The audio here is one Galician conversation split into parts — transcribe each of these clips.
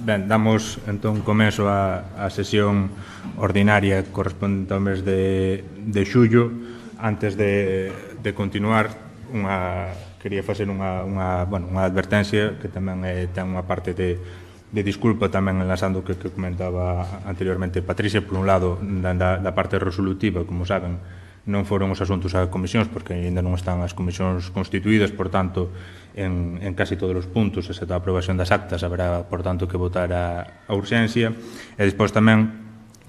Ben, damos entón comezo a sesión ordinaria correspondente ao mes de xullo. Antes de continuar, quería facer unha advertencia que tamén ten unha parte de disculpa tamén enlazando o que comentaba anteriormente Patricia. Por un lado, da parte resolutiva, como saben, non foron os asuntos a comisións porque ainda non están as comisións constituídas, por tanto, en casi todos os puntos, excepto a aprobación das actas, haberá, por tanto, que votar a urxencia. E despois tamén,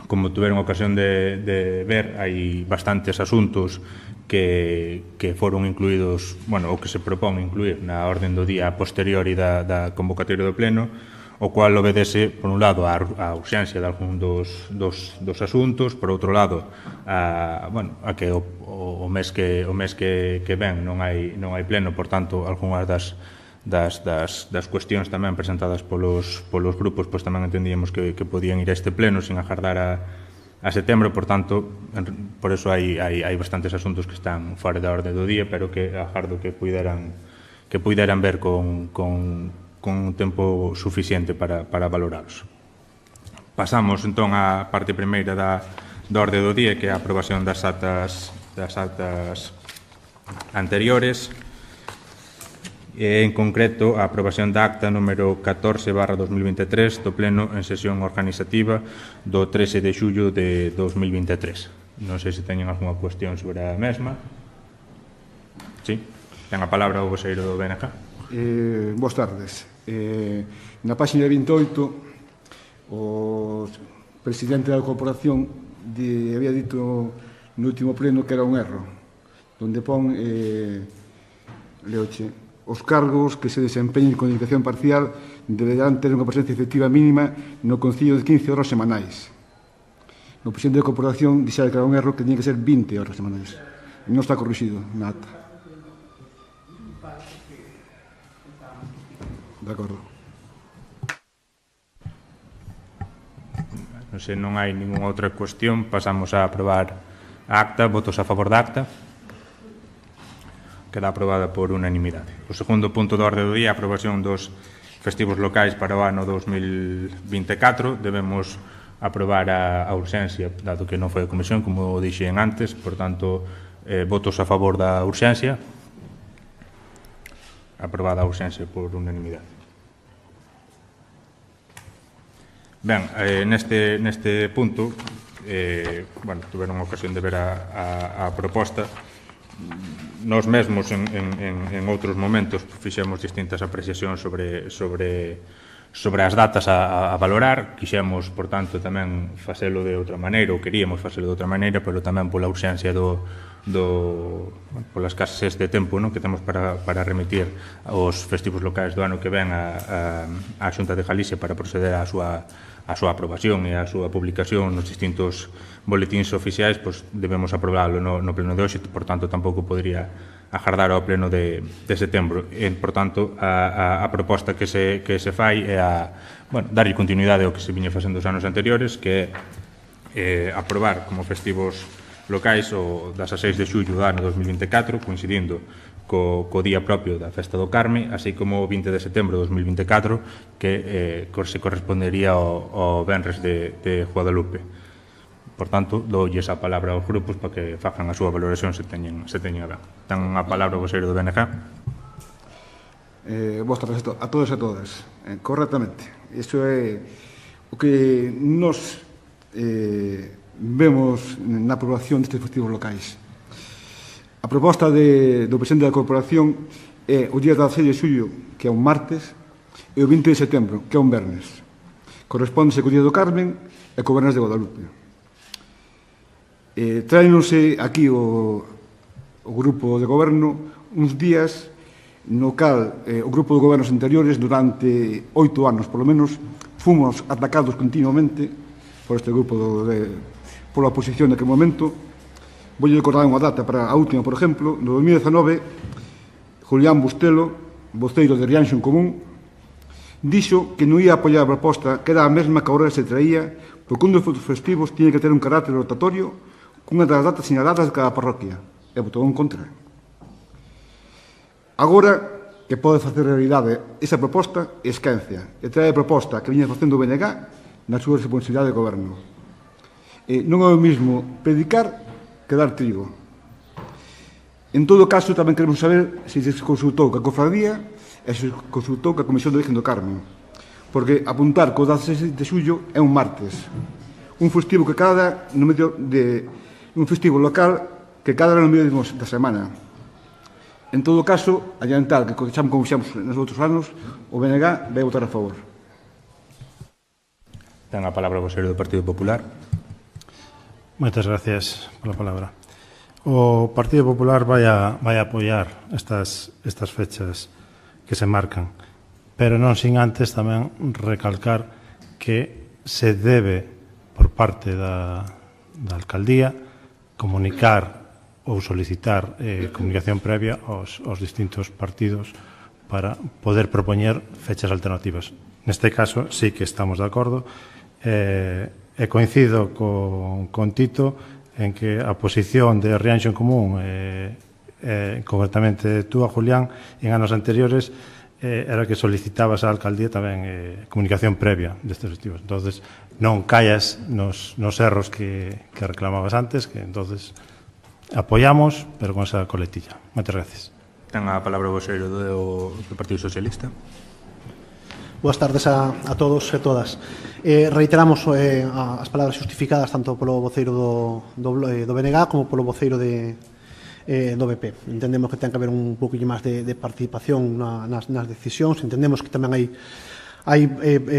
como tuveron ocasión de ver, hai bastantes asuntos que foron incluídos, ou que se propón incluir na orden do día posteriori da convocatoria do pleno, o cual obedece, por un lado, a urxencia de algún dos asuntos, por outro lado, a que o mes que ven non hai pleno, por tanto, algunhas das cuestións tamén presentadas polos grupos, pois tamén entendíamos que podían ir a este pleno sin agardar a setembro, por tanto, por eso hai bastantes asuntos que están fora da orde do día, pero que agardo que puideran ver con un tempo suficiente para valoralos. Pasamos, entón, á parte primeira da orde do día, que é a aprobación das actas anteriores, e, en concreto, a aprobación da acta número 14/2023 do Pleno en sesión organizativa do 13 de xullo de 2023. Non sei se teñen algunha cuestión sobre a mesma. Sí, ten a palabra o voceiro do BNG. Boas tardes. Na página 28, o presidente da corporación había dito no último pleno que era un erro, donde pon os cargos que se desempeñen con dedicación parcial deberán ter unha presencia efectiva mínima no Concello de 15 horas semanais. O presidente da corporación dixera que era un erro, que tiña que ser 20 horas semanais. Non está corrixido na acta. De acordo. Se non hai ninguna outra cuestión, pasamos a aprobar a acta. Votos a favor da acta. Queda aprobada por unanimidade. O segundo punto da orde do día, a aprobación dos festivos locais para o ano 2024. Debemos aprobar a urxencia, dado que non foi a comisión, como dixen antes. Por tanto, votos a favor da urxencia. Aprobada a urxencia por unanimidade. Ben, neste punto, tuveron ocasión de ver a proposta. Nós mesmos, en outros momentos, fixemos distintas apreciacións sobre as datas a valorar. Quixemos, por tanto, tamén facelo de outra maneira, ou queríamos facelo de outra maneira, pero tamén pola urxencia polas escasez de tempo que temos para remitir os festivos locais do ano que ven á Xunta de Galicia para proceder á súa aprobación e á súa publicación nos distintos boletíns oficiais. Pois debemos aprobalo no pleno de hoxe, por tanto tampouco podría agardar ao pleno de setembro. Por tanto, a proposta que se fai é darlle continuidade ao que se viña facendo os anos anteriores, que é aprobar como festivos locais o 16 de xullo do ano 2024, coincidindo co día propio da Festa do Carme, así como o 20 de setembro de 2024, que se correspondería ao Venres de Guadalupe. Por tanto, doulles a palabra aos grupos para que fagan a súa valoración se teñen a ben. Ten a palabra o voceiro do BNG. Boas tardes a todos e a todas. Correctamente. Iso é o que nos vemos na aprobación destes festivos locais. A proposta do presidente da corporación é o día 16 de xullo, que é un martes, e o 20 de setembro, que é un vernes. Correspóndese co día do Carmen e co Vernes de Guadalupe. Tráenose aquí o grupo de goberno uns días no cal o grupo de gobernos anteriores durante 8 anos, polo menos, fomos atacados continuamente por este grupo pola oposición naquele momento. Vou recordar unha data para a última, por exemplo. No 2019, Julián Bustelo, voceiro de Rianxo en Común, dixo que non ia apoiar a proposta, que era a mesma que agora se traía, porque un dos festivos tiña que ter un carácter rotatorio cunha das datas sinaladas de cada parroquia. E votou en contra. Agora, que pode facer realidade esa proposta é Esquencia, e trae a proposta que viña facendo o BNG na súa responsabilidade de goberno. Non é o mesmo predicar que dar trigo. En todo caso, tamén queremos saber se se consultou ca cofradía e se consultou ca Comisión de Origen do Carmen, porque apuntar co 16 de xullo é un martes, un festivo que cada no medio de un festivo local que cada no medio da semana. En todo caso, adiantar que como fixamos nos outros anos, o BNG vai votar a favor. Ten a palabra o voceiro do Partido Popular. Moitas gracias pola palabra. O Partido Popular vai a apoiar estas fechas que se marcan, pero non sin antes tamén recalcar que se debe, por parte da Alcaldía, comunicar ou solicitar comunicación previa aos distintos partidos para poder propoñer fechas alternativas. Neste caso, sí que estamos de acordo, e coincido con Tito en que a posición de Rianxo en Común, concretamente tú, Julián, en anos anteriores, era que solicitabas á Alcaldía tamén comunicación previa destes festivos. Entonces, non callas nos erros que reclamabas antes, que entonces apoiamos, pero con esa coletilla. Moitas gracias. Ten a palabra o voceiro do Partido Socialista. Boas tardes a todos e todas. Reiteramos as palabras justificadas tanto polo voceiro do BNG como polo voceiro do BP. Entendemos que ten que haber un pouquinho máis de participación nas decisións. Entendemos que tamén hai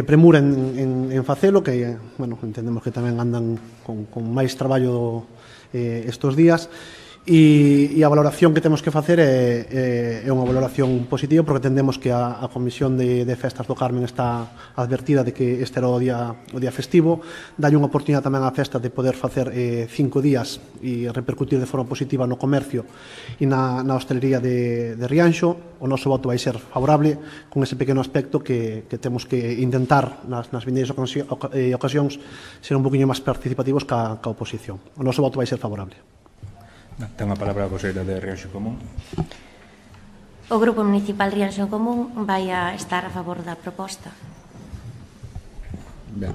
premura en facelo, que entendemos que tamén andan con máis traballo estes días. E a valoración que temos que facer é unha valoración positiva, porque entendemos que a Comisión de Festas do Carmen está advertida de que este era o día festivo, dalle unha oportunidade tamén á festa de poder facer 5 días e repercutir de forma positiva no comercio e na hostelería de Rianxo. O noso voto vai ser favorable con ese pequeno aspecto que temos que intentar nas vindeiras ocasións ser un poquinho máis participativos ca oposición. O noso voto vai ser favorable. Ten a palabra a voceira de Rianxo Común. O Grupo Municipal Rianxo Común vai a estar a favor da proposta. Ben,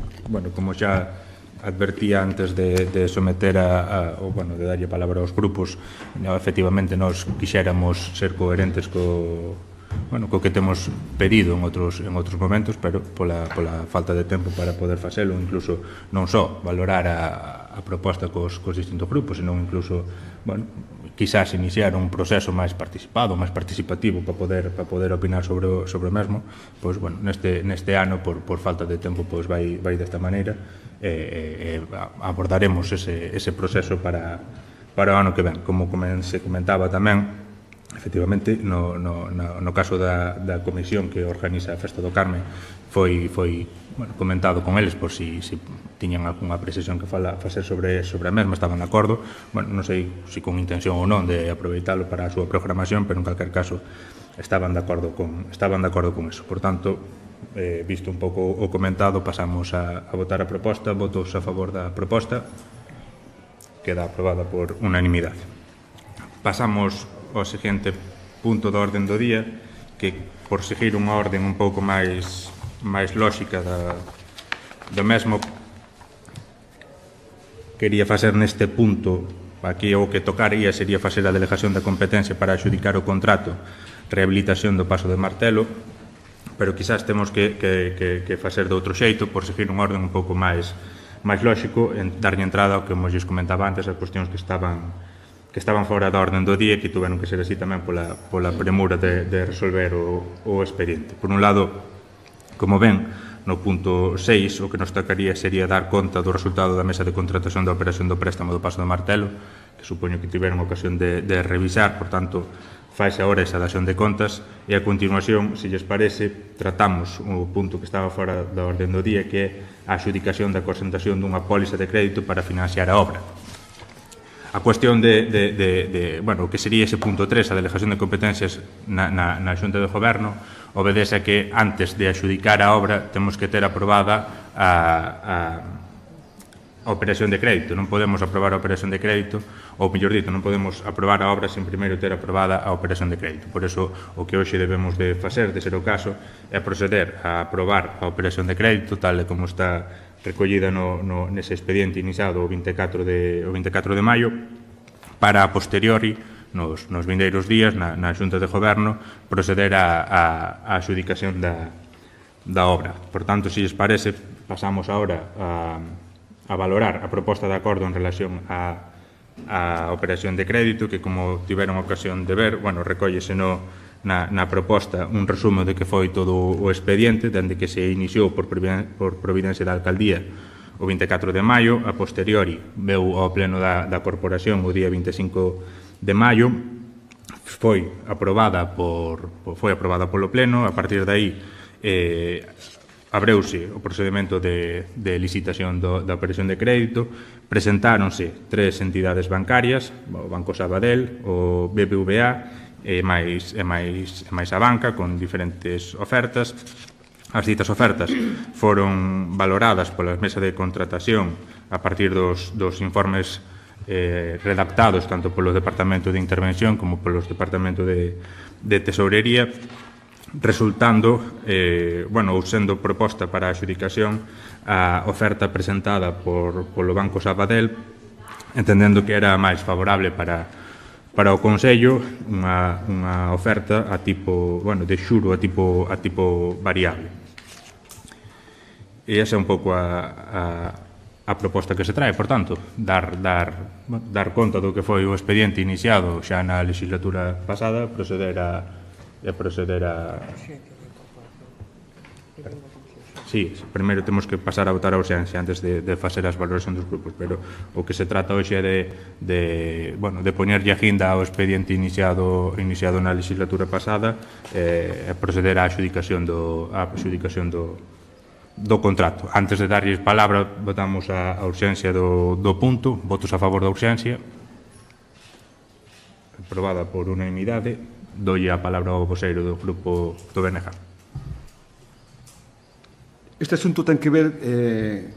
como xa advertía antes de someter de darlle a palabra aos grupos, efectivamente nós quixéramos ser coherentes co que temos pedido en outros momentos, pero pola falta de tempo para poder facelo, incluso non só valorar a proposta cos distintos grupos, senón incluso, quizás iniciar un proceso máis participado, máis participativo para poder opinar sobre o mesmo. Pois, neste ano, por falta de tempo, pois vai desta maneira, abordaremos ese proceso para o ano que ven. Como se comentaba tamén, efectivamente, no caso da comisión que organiza a Festa do Carme, foi comentado con eles por si tiñan algunha precisión que facer sobre a mesma, estaban de acordo. Non sei se con intención ou non de aproveitalo para a súa programación, pero en calquer caso estaban de acordo con eso. Por tanto, visto un pouco o comentado, pasamos a votar a proposta. Votos a favor da proposta. Queda aprobada por unanimidade. Pasamos ao seguinte punto da orden do día, que por seguir unha orden un pouco máis lóxica do mesmo, quería facer neste punto, aquí o que tocaría sería facer a delegación da competencia para adxudicar o contrato rehabilitación do Paso de Martelo, pero quizás temos que facer de outro xeito, por seguir unha orden un pouco máis lóxico, darlle entrada ao que vos comentaba antes, as cuestións que estaban fora da orden do día, que tuveron que ser así tamén pola premura de resolver o expediente. Por un lado, como ven, no punto 6, o que nos tocaría sería dar conta do resultado da mesa de contratación da operación do préstamo do Paso de Martelo, que supoño que tiveron ocasión de revisar, por tanto, faise agora esa dación de contas, e a continuación, se lles parece, tratamos o punto que estaba fora da orden do día, que é a adxudicación da presentación dunha póliza de crédito para financiar a obra. A cuestión o que sería ese punto 3, a delegación de competencias na Xunta de Goberno, obedece a que antes de adxudicar a obra temos que ter aprobada a operación de crédito. Non podemos aprobar a operación de crédito ou mellor dito, non podemos aprobar a obra sen primeiro ter aprobada a operación de crédito. Por eso, o que hoxe debemos de facer, de ser o caso, é proceder a aprobar a operación de crédito tal e como está recollida nese expediente iniciado o 24 de maio, para a posteriori, nos vindeiros días, na Xunta de Goberno, proceder á adxudicación da obra. Por tanto, se lles parece, pasamos agora a valorar a proposta de acordo en relación á operación de crédito, que, como tiveron ocasión de ver, recóllese na proposta un resumo de que foi todo o expediente, dende que se iniciou por providencia da Alcaldía o 24 de maio, a posteriori veu ao pleno da Corporación o día 25 de maio, foi aprobada polo pleno. A partir de aí abreuse o procedimento de licitación da operación de crédito, presentáronse 3 entidades bancarias, o Banco Sabadell, o BBVA e máis a banca, con diferentes ofertas. As ditas ofertas foron valoradas pola mesa de contratación a partir dos informes redactados tanto polo Departamento de Intervención como polos Departamento de Tesourería, resultando, ou sendo proposta para a adxudicación a oferta presentada polo Banco Sabadell, entendendo que era máis favorable para o Consello unha oferta a tipo, de xuro a tipo variable. E esa é un pouco a proposta que se trae, por tanto, dar conta do que foi o expediente iniciado xa na legislatura pasada, proceder a... Sí, primeiro temos que pasar a votar a urxencia antes de facer as valoracións dos grupos, pero o que se trata hoxe é de poñerlle a guinda ao expediente iniciado na legislatura pasada e proceder á adxudicación do contrato. Antes de darlles palabra, votamos a urxencia do punto. Votos a favor da urxencia. Aprobada por unanimidade. Dolle a palabra ao voceiro do grupo do BNG. Este asunto ten que ver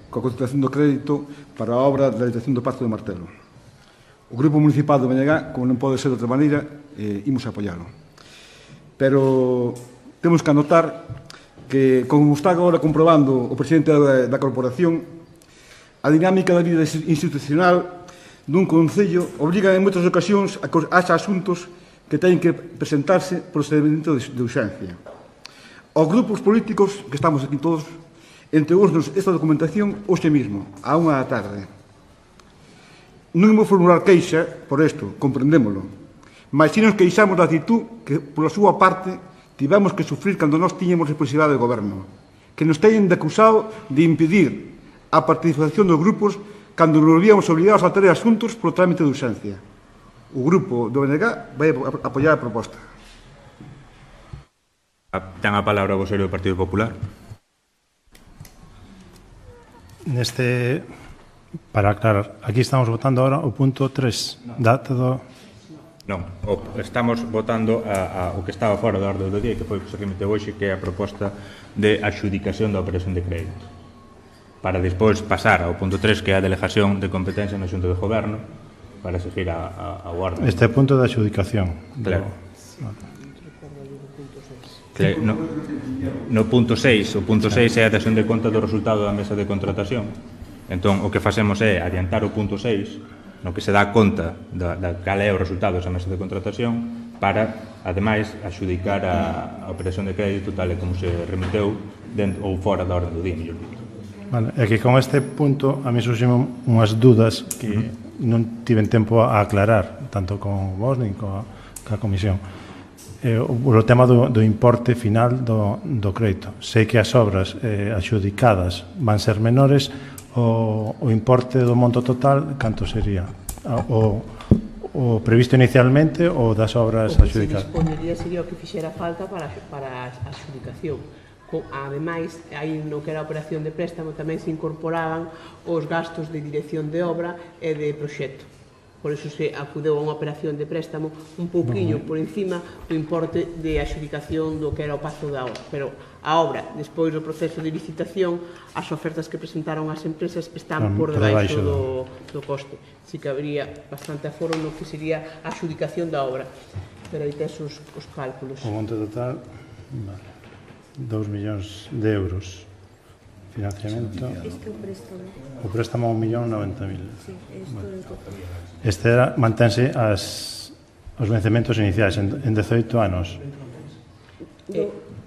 coa contratación do crédito para a obra da realización do Pazo do Martelo. O Grupo Municipal do BNG, como non pode ser de outra maneira, imos a apoialo. Pero temos que anotar que, como está agora comprobando o presidente da Corporación, a dinámica da vida institucional dun Concello obriga en moitas ocasións a asuntos que teñen que presentarse procedimento de urxencia. Os grupos políticos, que estamos aquí todos, entregousnos esta documentación hoxe mesmo, a 1 da tarde. Non imos formular queixa por isto, comprendémolo, mas si nos queixamos da actitud que, pola súa parte, tivemos que sufrir cando nós tiñemos responsabilidade de goberno, que nos teñen de acusado de impedir a participación dos grupos cando nos víamos obligados a traer asuntos polo trámite de urxencia. O grupo do BNG vai apoiar a proposta. Ten a palabra o voceiro do Partido Popular. Para aclarar, aquí estamos votando ahora o punto 3, data do... Non, estamos votando o que estaba fora da orde do día, que foi o que se remeteu hoxe, que é a proposta de adxudicación da operación de crédito, para despois pasar ao punto 3, que é a delegación de competencia na Xunta de Goberno, para seguir a orde. Este punto de adxudicación. Claro. No punto 6, o punto 6 é a dación de conta do resultado da mesa de contratación. Entón, o que facemos é adiantar o punto 6, no que se dá conta da cal é o resultado desa mesa de contratación, para, ademais, adxudicar a operación de crédito tal e como se remeteu ou fora da orde do día, mellor dito. Vale, é que con este punto a mí surxen unhas dudas que non tiven tempo a aclarar, tanto con vos nin coa comisión. O tema do importe final do crédito. Sei que as obras adxudicadas van ser menores, o importe do monto total, canto sería? O previsto inicialmente ou das obras adxudicadas? O que se dispoñería sería o que fixera falta para a adxudicación. Ademais, aí no que era a operación de préstamo tamén se incorporaban os gastos de dirección de obra e de proxecto. Por iso se acudeu a unha operación de préstamo un pouquiño por encima do importe de adxudicación do que era o pazo da obra. Pero a obra, despois do proceso de licitación, as ofertas que presentaron as empresas están por debaixo do coste. Si que habría bastante aforo no que sería a adxudicación da obra. Pero aí tes os cálculos. O monte total, vale, 2 millóns de euros. Financiamento. O préstamo 1.090.000. Este era, mantense os vencimentos iniciais en 18 anos.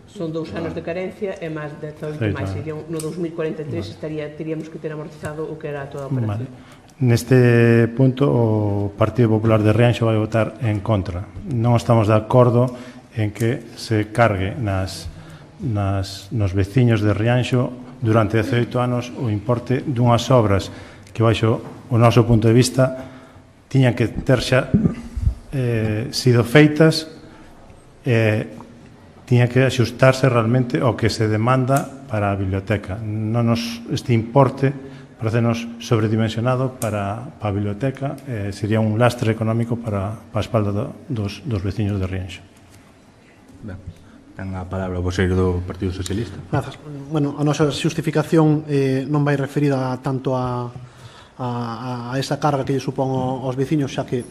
Son 2 anos de carencia e máis 18 máis. No 2043 teríamos que ter amortizado o que era toda a operación. Neste punto, o Partido Popular de Rianxo vai votar en contra. Non estamos de acordo en que se cargue nos veciños de Rianxo durante 18 anos o importe dunhas obras que, baixo o noso punto de vista, tiñan que ter xa sido feitas e tiña que axustarse realmente ao que se demanda para a biblioteca. Este importe parecenos sobredimensionado para a biblioteca, sería un lastre económico para a espalda dos veciños de Rianxo. Ben, ten a palabra o voceiro do Partido Socialista. Grazas. Bueno, a nosa xustificación non vai referida tanto a esa carga que lle supón aos veciños, xa que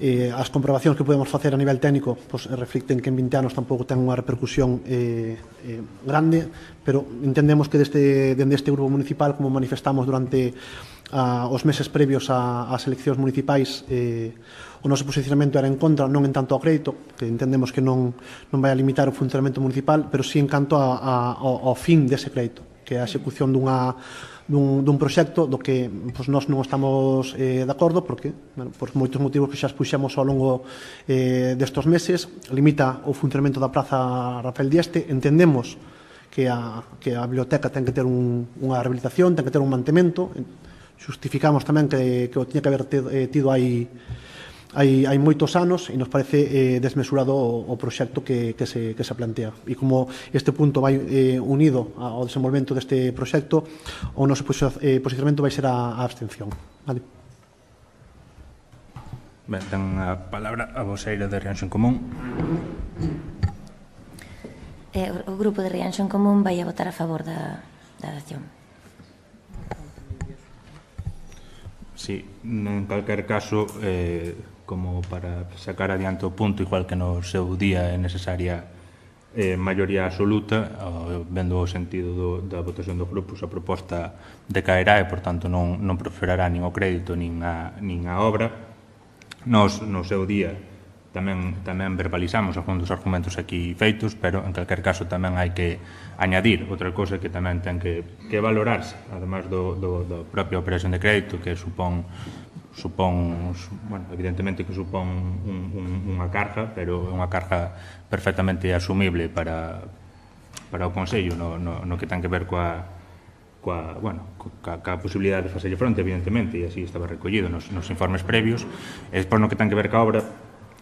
as comprobacións que podemos facer a nivel técnico reflicten que en 20 anos tampouco ten unha repercusión grande, pero entendemos que dende este grupo municipal, como manifestamos durante os meses previos ás eleccións municipais, o noso posicionamento era en contra, non en tanto ao crédito, que entendemos que non vai a limitar o funcionamento municipal, pero sí en canto ao fin dese crédito, que é a execución dun proxecto do que nós non estamos de acordo, porque, por moitos motivos que xa expuxemos ao longo destos meses, limita o funcionamento da Praza Rafael Dieste. Entendemos que a biblioteca ten que ter unha rehabilitación, ten que ter un mantemento. Justificamos tamén que o tiña que haber tido hai moitos anos, e nos parece desmesurado o proxecto que se plantea. E como este punto vai unido ao desenvolvemento deste proxecto, o noso posicionamento vai ser a abstención. Vale. Ben, ten a palabra a voceira de Rianxo en Común. O grupo de Rianxo en Común vai a votar a favor da dación. Sí, en calquer caso, como para sacar adiante o punto, igual que no seu día é necesaria maioría absoluta, vendo o sentido da votación dos grupos, a proposta decaerá e, por tanto, non prosperará nin o crédito nin a obra. Nos, no seu día, tamén verbalizamos algúns dos argumentos aquí feitos, pero, en calquer caso, tamén hai que añadir outra cousa que tamén ten que valorarse, además do propia operación de crédito, que supón, bueno, evidentemente que supón unha carga, pero é unha carga perfectamente asumible para o Consello no que ten que ver coa posibilidade de facerlle fronte, evidentemente, e así estaba recollido nos informes previos. E por no que ten que ver coa obra,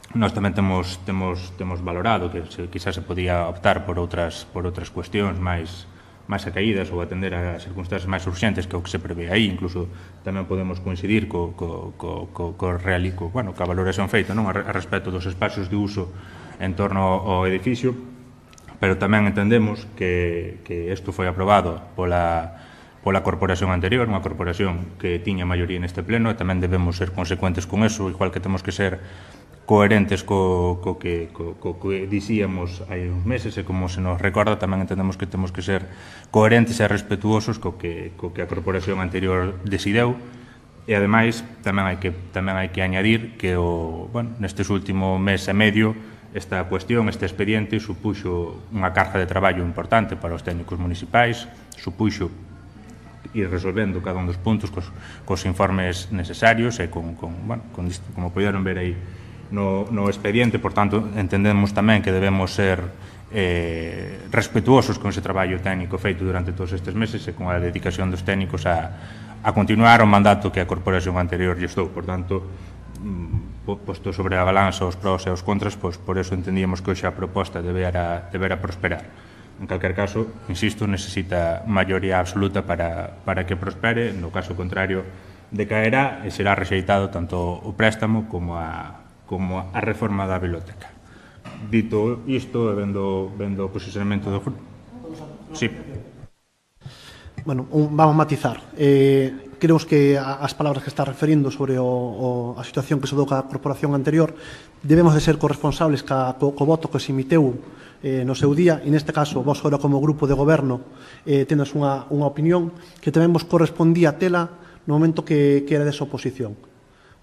nós tamén temos valorado que quizás se podía optar por outras cuestións máis acaídas ou atender a circunstancias máis urxentes que o que se prevé aí. Incluso tamén podemos coincidir coa valoración feita a respecto dos espacios de uso en torno ao edificio, pero tamén entendemos que isto foi aprobado pola corporación anterior, unha corporación que tiña maioría neste pleno, e tamén debemos ser consecuentes con eso, igual que temos que ser coherentes co que dicíamos hai uns meses, e como se nos recorda, tamén entendemos que temos que ser coherentes e respetuosos co que a corporación anterior decideu. E ademais tamén hai que añadir que nestes últimos mes e medio esta cuestión, este expediente, supuxo unha carga de traballo importante para os técnicos municipais, supuxo ir resolvendo cada un dos puntos cos informes necesarios e como poderon ver aí no expediente. Por tanto, entendemos tamén que debemos ser respetuosos con ese traballo técnico feito durante todos estes meses e con a dedicación dos técnicos a continuar o mandato que a corporación anterior lle estou. Por tanto, posto sobre a balanza os prós e os contras, por eso entendíamos que hoxe a proposta debera prosperar. En calquer caso, insisto, necesita maioría absoluta para que prospere. No caso contrario, decaerá e será rexeitado tanto o préstamo como a reforma da biblioteca. Dito isto, vendo o posicionamento do grupo... Sí. Bueno, vamos a matizar. Creemos que as palabras que está referindo sobre a situación que se dou ca corporación anterior debemos de ser corresponsables co voto que se emiteu no seu día, e neste caso vos agora como grupo de goberno tendes unha opinión que tamén vos correspondía tela no momento que era desa oposición,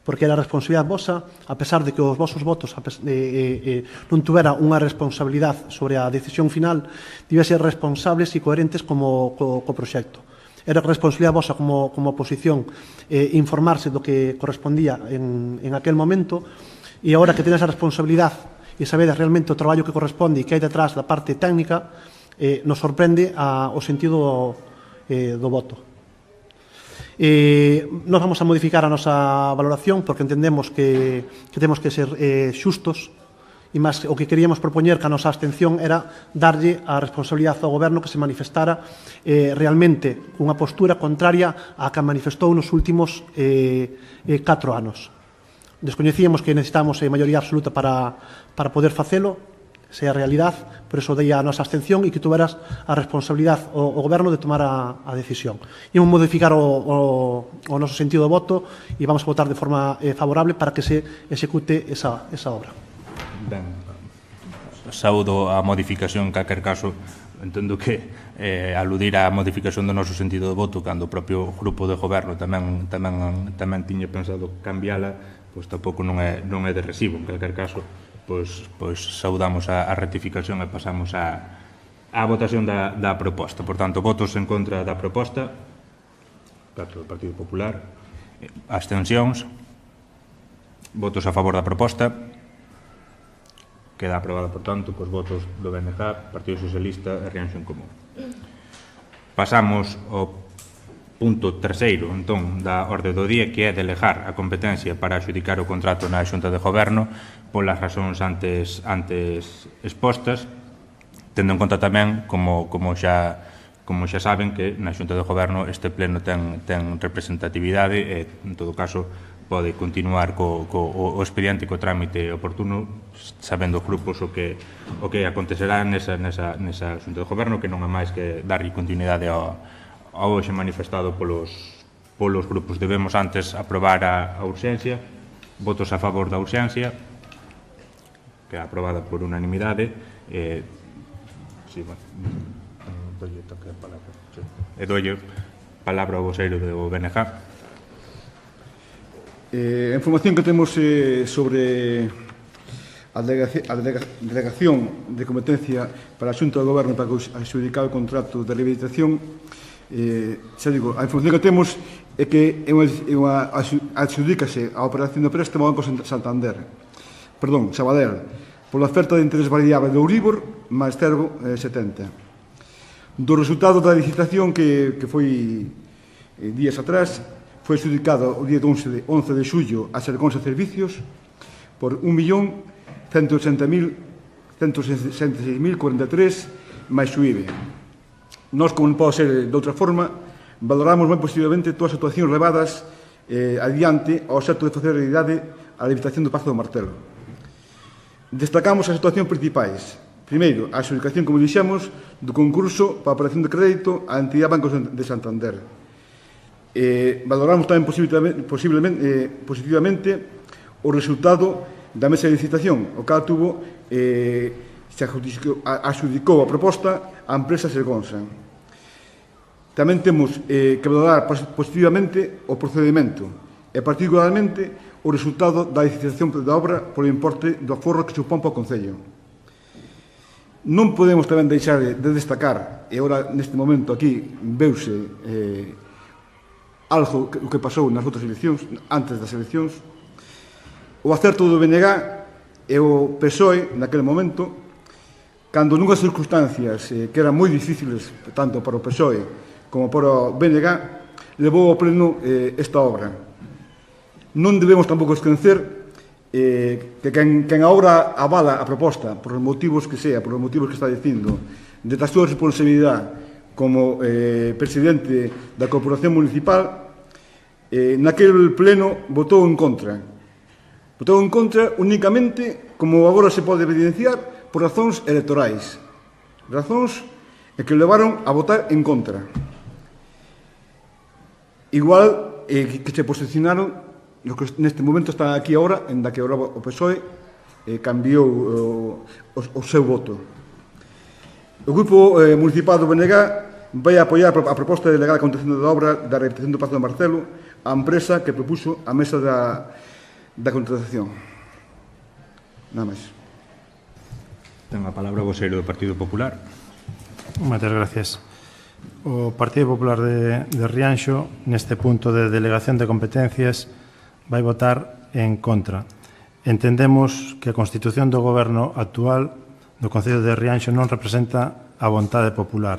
porque era a responsabilidade vosa, a pesar de que os vosos votos non tuvera unha responsabilidade sobre a decisión final, debía ser responsables e coherentes co proxecto. Era responsabilidade vosa como oposición informarse do que correspondía en aquel momento, e agora que tenes a responsabilidade e sabedes realmente o traballo que corresponde e que hai detrás da parte técnica, nos sorprende o sentido do voto. Nos vamos a modificar a nosa valoración porque entendemos que temos que ser xustos, e máis o que queríamos propoñer que a nosa abstención era darlle a responsabilidade ao goberno que se manifestara realmente cunha postura contraria á que manifestou nos últimos 4 anos. Descoñecíamos que necesitamos maioría absoluta para poder facelo, sea a realidade, por eso dei a nosa abstención e que tuveras a responsabilidade o goberno de tomar a decisión. Imos modificar o noso sentido de voto e vamos a votar de forma favorable para que se execute esa obra. Ben, saúdo a modificación, en calquer caso, entendo que aludir á modificación do noso sentido de voto cando o propio grupo de goberno tamén tiña pensado cambiala, pois tampouco non é de recibo. En calquer caso, pois saudamos a rectificación e pasamos á votación da proposta. Por tanto, votos en contra da proposta, parte do Partido Popular, abstencións, votos a favor da proposta, queda aprobada, por tanto, cos votos do BNG, Partido Socialista e Rianxo en Común. Pasamos ao punto terceiro, entón, da orde do día, que é delegar a competencia para adxudicar o contrato na Xunta de Goberno polas razóns antes expostas, tendo en conta tamén, como xa saben, que na Xunta de Goberno este pleno ten representatividade e, en todo caso, pode continuar co expediente, co trámite oportuno, sabendo os grupos o que acontecerá nesa Xunta de Goberno, que non é máis que darlle continuidade ao hoxe manifestado polos grupos. Debemos antes aprobar a urxencia, votos a favor da urxencia, que é aprobada por unanimidade. E dolle palabra ao voceiro do BNG. A información que temos sobre a delegación de competencia para a Xunta de Goberno para adxudicar o contrato de rehabilitación, xa digo, a información que temos é que adxudícase a operación de préstamo ao Banco Sabadell, pola oferta de interés variable do Euribor máis 0,70. Do resultado da licitación que foi días atrás, foi adxudicado o día 11 de xullo a Sercons de Servicios por 1.166.043 máis o IBE. Nós, como non pode ser de outra forma, valoramos moi positivamente todas as actuacións levadas adiante ao xerto de facer realidade a habilitación do Pazo do Martelo. Destacamos as situacións principais. Primeiro, a adxudicación, como dixemos, do concurso para a operación de crédito á entidade Bancos de Santander. Valoramos tamén positivamente o resultado da mesa de licitación, o cal se adxudicou a proposta á empresa Sergonsa. Tamén temos que valorar positivamente o procedimento e particularmente o resultado da licitación da obra polo importe do aforro que supón para o Concello. Non podemos tamén deixar de destacar, e agora neste momento aquí veuse algo que pasou nas outras eleccións, antes das eleccións, o acerto do BNG e o PSOE naquele momento, cando nunhas circunstancias que eran moi difíciles tanto para o PSOE como para o BNG, levou ao pleno esta obra. Non debemos tampouco esquecer que quen a obra avala a proposta, por os motivos que sea, por os motivos que está dicindo, de a súa responsabilidade como presidente da Corporación Municipal, naquel pleno votou en contra. Votou en contra únicamente, como agora se pode evidenciar, por razóns electorais. Razóns que o levaron a votar en contra. Igual que se posicionaron, que neste momento está aquí agora, en da que agora o PSOE cambiou o seu voto. O Grupo Municipal do BNG vai apoiar a proposta de legal acontecendo da obra da rehabilitación do Pazo de Marcelo a empresa que propuxo a mesa da contratación. Nada máis. Ten a palabra o voceiro do Partido Popular. Moitas gracias. O Partido Popular de Rianxo, neste punto de delegación de competencias, vai votar en contra. Entendemos que a Constitución do Goberno actual do Concello de Rianxo non representa a vontade popular.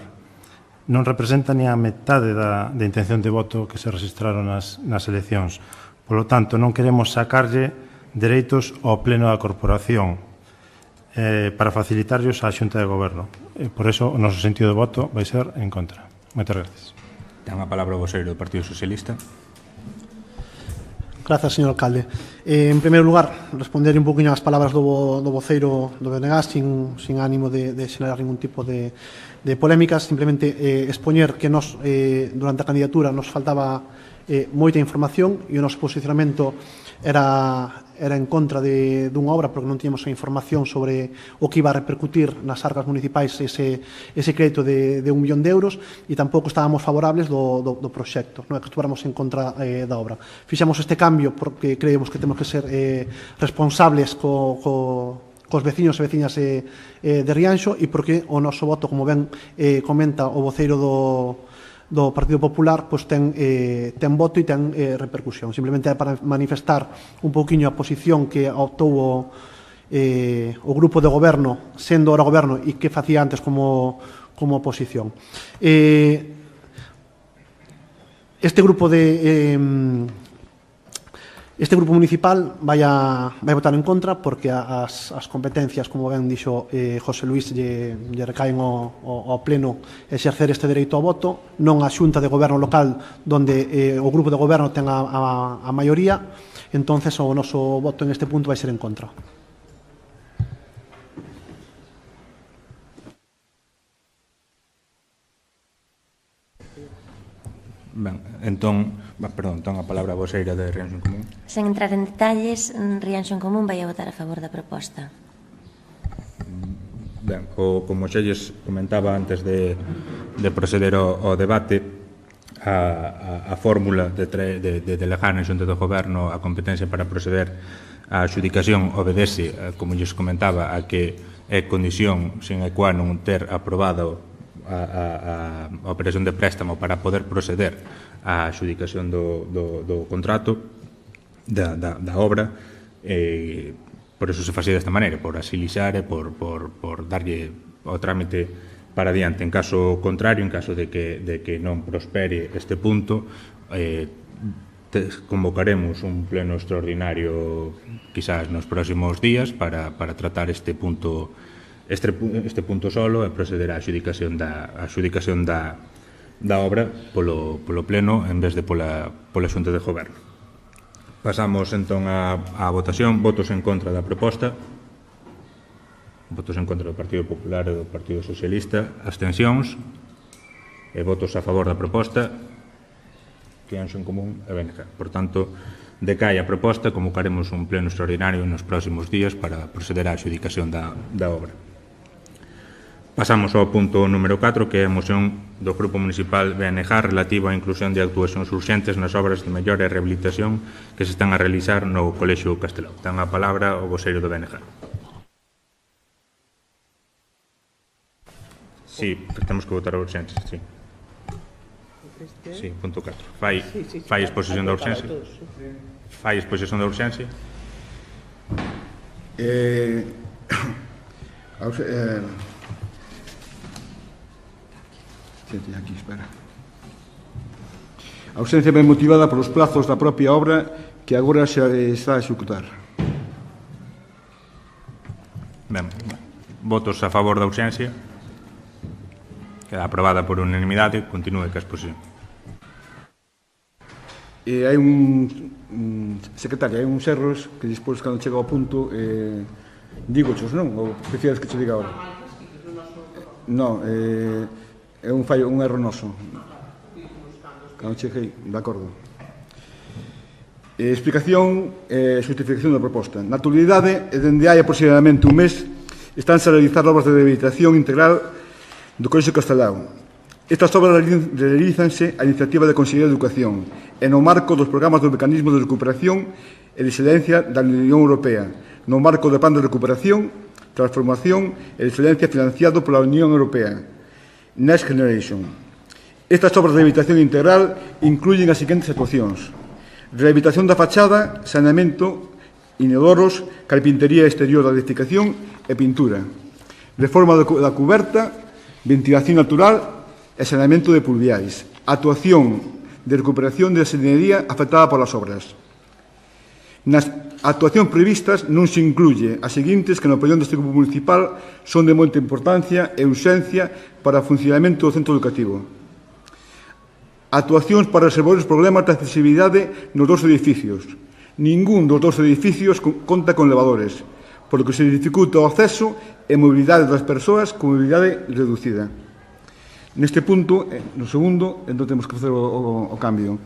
Non representa ni a metade da intención de voto que se registraron nas eleccións. Por lo tanto, non queremos sacarlle dereitos ao pleno da corporación para facilitarlos á Xunta de Goberno. Por eso, o noso sentido de voto vai ser en contra. Moitas gracias. Ten a palabra o voceiro do Partido Socialista. Grazas, señor alcalde. En primeiro lugar, responder un poquinho ás palabras do voceiro do BNG sin ánimo de xenerar ningún tipo de polémicas, simplemente expoñer que nos, durante a candidatura, nos faltaba moita información e o noso posicionamento era en contra dunha obra porque non tiñamos a información sobre o que iba a repercutir nas arcas municipais ese crédito de 1 millón de euros e tampouco estábamos favorables do proxecto, non é que estuáramos en contra da obra. Fixamos este cambio porque creemos que temos que ser responsables cos veciños e veciñas de Rianxo e porque o noso voto, como ben comenta o voceiro do Partido Popular, pois ten voto e ten repercusión. Simplemente para manifestar un pouquiño a posición que optou o grupo de goberno, sendo ahora goberno, e que facía antes como oposición. Este grupo municipal vai votar en contra porque as competencias, como ben dixo José Luís, lle recaen ao pleno exercer este dereito ao voto, non a xunta de goberno local donde o grupo de goberno ten a maioría. Entonces o noso voto en este punto vai ser en contra. Ben, entón a palabra a voceira de Rianxo en Común. Sen entrar en detalles, Rianxo en Común vai a votar a favor da proposta. Ben, como xa lles comentaba antes de proceder ao debate, a fórmula de delegar na Xunta do Goberno a competencia para proceder á adxudicación obedece, como lles comentaba, a que é condición sine qua non ter aprobado a operación de préstamo para poder proceder á adxudicación do contrato da obra. Por eso se facía desta maneira, por asilixar e por darlle o trámite para diante. En caso contrario, en caso de que non prospere este punto, convocaremos un pleno extraordinario quizás nos próximos días para tratar este punto solo e proceder á adxudicación da obra polo pleno en vez de pola Xunta de Goberno. Pasamos entón á votación. Votos en contra da proposta. Votos en contra do Partido Popular e do Partido Socialista. Abstencións. E votos a favor da proposta. Rianxo en Común e BNG. Por tanto, decae a proposta, convocaremos un pleno extraordinario nos próximos días para proceder á adxudicación da obra. Pasamos ao punto número 4, que é a moción do Grupo Municipal BNG relativo á inclusión de actuacións urxentes nas obras de mellora e rehabilitación que se están a realizar no Colexio Castelao. Ten a palabra o voceiro do BNG. Sí, temos que votar a urxentes, sí. Sí, punto 4. Fai exposición da urxencia. Fai exposición da urxencia. Aquí, espera. A ausencia ben motivada polos plazos da propia obra que agora xa está a executar. Ben, votos a favor da urxencia. Queda aprobada por unanimidade. Continúe ca exposición. E hai secretaria, hai uns erros que despois, cando chega ao punto, dígochos, non? Ou prefieres que che diga agora? Non, é un fallo, un erro noso. Cando cheguei, de acordo. Explicación e justificación da proposta. Na actualidade, dende hai aproximadamente un mes, estánse a realizar obras de rehabilitación integral do Colexio Castelao. Estas obras realízanse a iniciativa da Consellería de Educación e no marco dos programas do Mecanismo de Recuperación e de Excelencia da Unión Europea, no marco do Plan de Recuperación, Transformación e de Excelencia financiado pola Unión Europea, Next Generation. Estas obras de rehabilitación integral incluyen as seguintes actuacións: rehabilitación da fachada, saneamento, inodoros, carpintería exterior da edificación e pintura, reforma da cuberta, ventilación natural e saneamento de pluviais, actuación de recuperación de salinería afectada polas obras. Nas actuacións previstas non se incluye as seguintes que no pellón deste grupo municipal son de moita importancia e urxencia para o funcionamento do centro educativo. Actuacións para resolver os problemas de accesibilidade nos dous edificios. Ningún dos dous edificios conta con elevadores, por lo que se dificulta o acceso e mobilidade das persoas con mobilidade reducida. Neste punto, no segundo, entón temos que facer o cambio.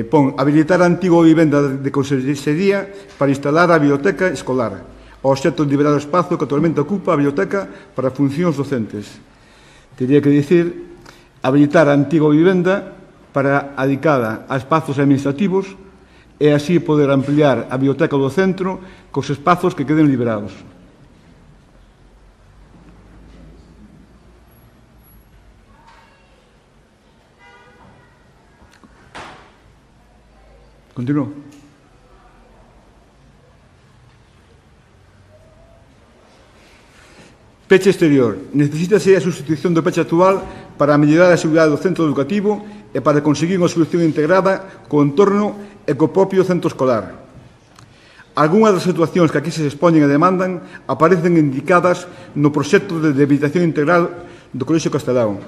Pon habilitar a antiga vivenda de consellería para instalar a biblioteca escolar, o obxecto de liberar o espazo que actualmente ocupa a biblioteca para funcións docentes. Tería que dicir habilitar a antiga vivenda para adicada a espazos administrativos e así poder ampliar a biblioteca do centro cos espazos que queden liberados. Continúo. Peche exterior. Necesítase a sustitución do peche actual para mellorar a seguridade do centro educativo e para conseguir unha solución integrada co entorno e co propio centro escolar. Algúnas das situacións que aquí se expoñen e demandan aparecen indicadas no proxecto de rehabilitación integral do Colexio Castelao,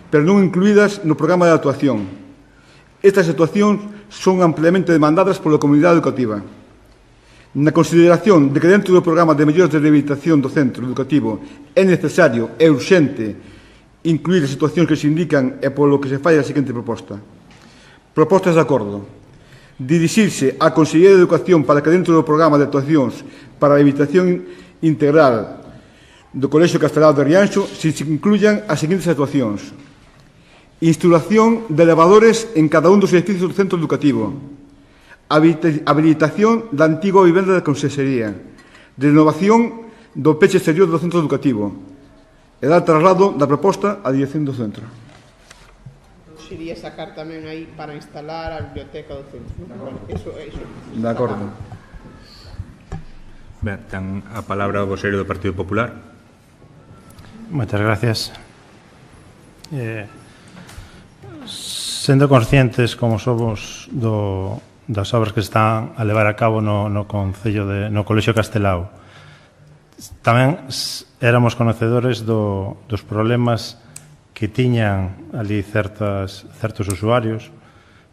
pero non incluídas no programa de actuación. Estas situacións son ampliamente demandadas pola comunidade educativa. Na consideración de que dentro do programa de melloras de rehabilitación do centro educativo é necesario e urxente incluir as situacións que se indican e polo que se fai a seguinte proposta. Propostas de acordo. Dirixirse á Consellería de Educación para que dentro do programa de actuacións para a rehabilitación integral do Colexio Castelao de Rianxo se incluyan as seguintes actuacións: instalación de elevadores en cada un dos edificios do centro educativo, habilitación da antiga vivenda da consellería, renovación do peche exterior do centro educativo e dar traslado da proposta á dirección do centro. Sería sacar tamén aí para instalar a biblioteca do centro. Bueno, eso. De acordo. Ben, ten a palabra o voceiro do Partido Popular. Moitas gracias. Sendo conscientes como somos das obras que están a levar a cabo no Colexio Castelao, tamén éramos conocedores dos problemas que tiñan ali certos usuarios.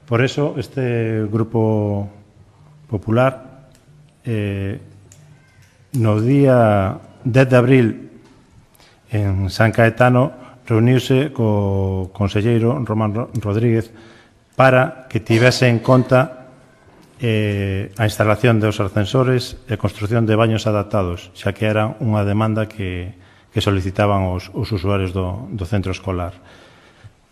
Por eso, este Grupo Popular no día 10 de abril en San Caetano reuniuse co conselleiro Román Rodríguez para que tivese en conta a instalación dos ascensores e a construción de baños adaptados, xa que era unha demanda que solicitaban os usuarios do centro escolar.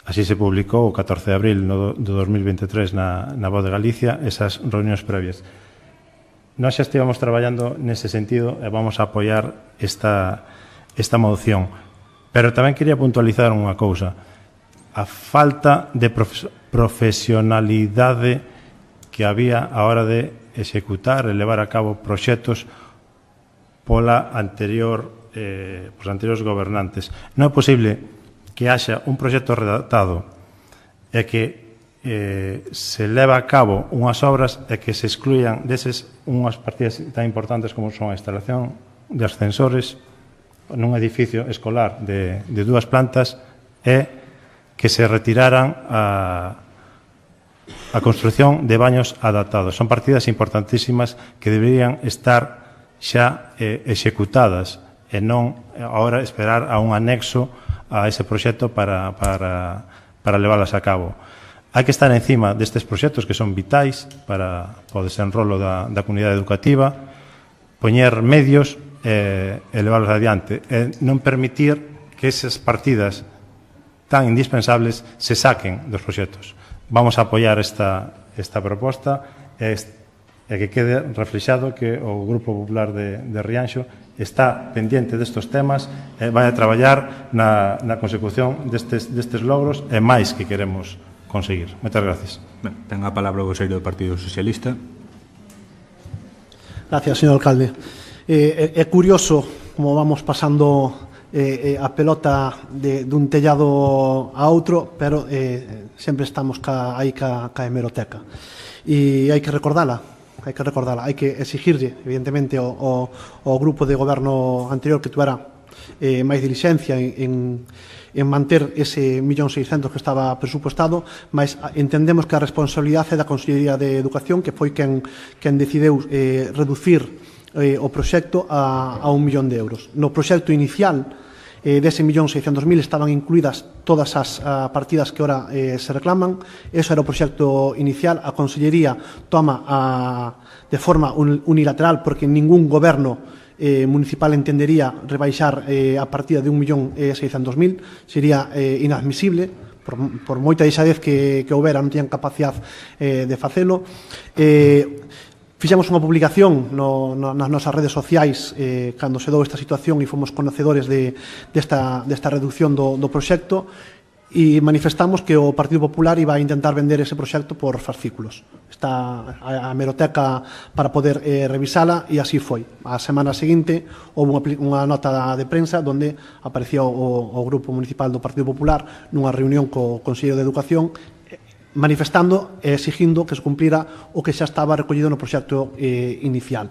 Así se publicou o 14 de abril do 2023 na Voz de Galicia esas reunións previas. Nós xa estivamos traballando nese sentido e vamos a apoiar esta moción. Pero tamén quería puntualizar unha cousa. A falta de profesionalidade que había a hora de executar e levar a cabo proxectos polos anteriores gobernantes. Non é posible que haxa un proxecto redactado e que se leva a cabo unhas obras e que se excluían deses unhas partidas tan importantes como son a instalación de ascensores nun edificio escolar de 2 plantas e que se retiraran a construción de baños adaptados. Son partidas importantísimas que deberían estar xa executadas e non agora esperar a un anexo a ese proxecto para leválas a cabo. Hai que estar encima destes proxectos que son vitais para o desenrolo da comunidade educativa, poñer medios e leválos adiante, e non permitir que esas partidas tan indispensables se saquen dos proxectos. Vamos a apoiar esta proposta e que quede reflexado que o Grupo Popular de Rianxo está pendiente destes temas e vai a traballar na consecución destes logros e máis que queremos conseguir. Moitas gracias. Ten a palabra o voceiro do Partido Socialista. Gracias, señor alcalde. É curioso como vamos pasando a pelota dun tellado a outro, pero sempre estamos aí ca hemeroteca. E hai que recordala, hai que exigirlle, evidentemente, ao grupo de goberno anterior que tuera máis dilixencia en manter ese 1.600.000 que estaba presupuestado, mas entendemos que a responsabilidade é da Consellería de Educación, que foi quen decideu reducir o proxecto a 1 millón de euros. No proxecto inicial dese 1.600.000 estaban incluídas todas as partidas que ora se reclaman. Eso era o proxecto inicial. A Consellería toma de forma unilateral, porque ningún goberno municipal entendería rebaixar a partida de 1.600.000, sería inadmisible, por moita deixadez que houbera, non tiñan capacidade de facelo. Fixemos unha publicación nas nosas redes sociais cando se dou esta situación e fomos conocedores desta reducción do proxecto, e manifestamos que o Partido Popular iba a intentar vender ese proxecto por fascículos. Está a hemeroteca para poder revisala, e así foi. A semana seguinte houve unha nota de prensa onde aparecía o Grupo Municipal do Partido Popular nunha reunión co Conselleiro de Educación manifestando e exigindo que se cumplira o que xa estaba recollido no proxecto inicial.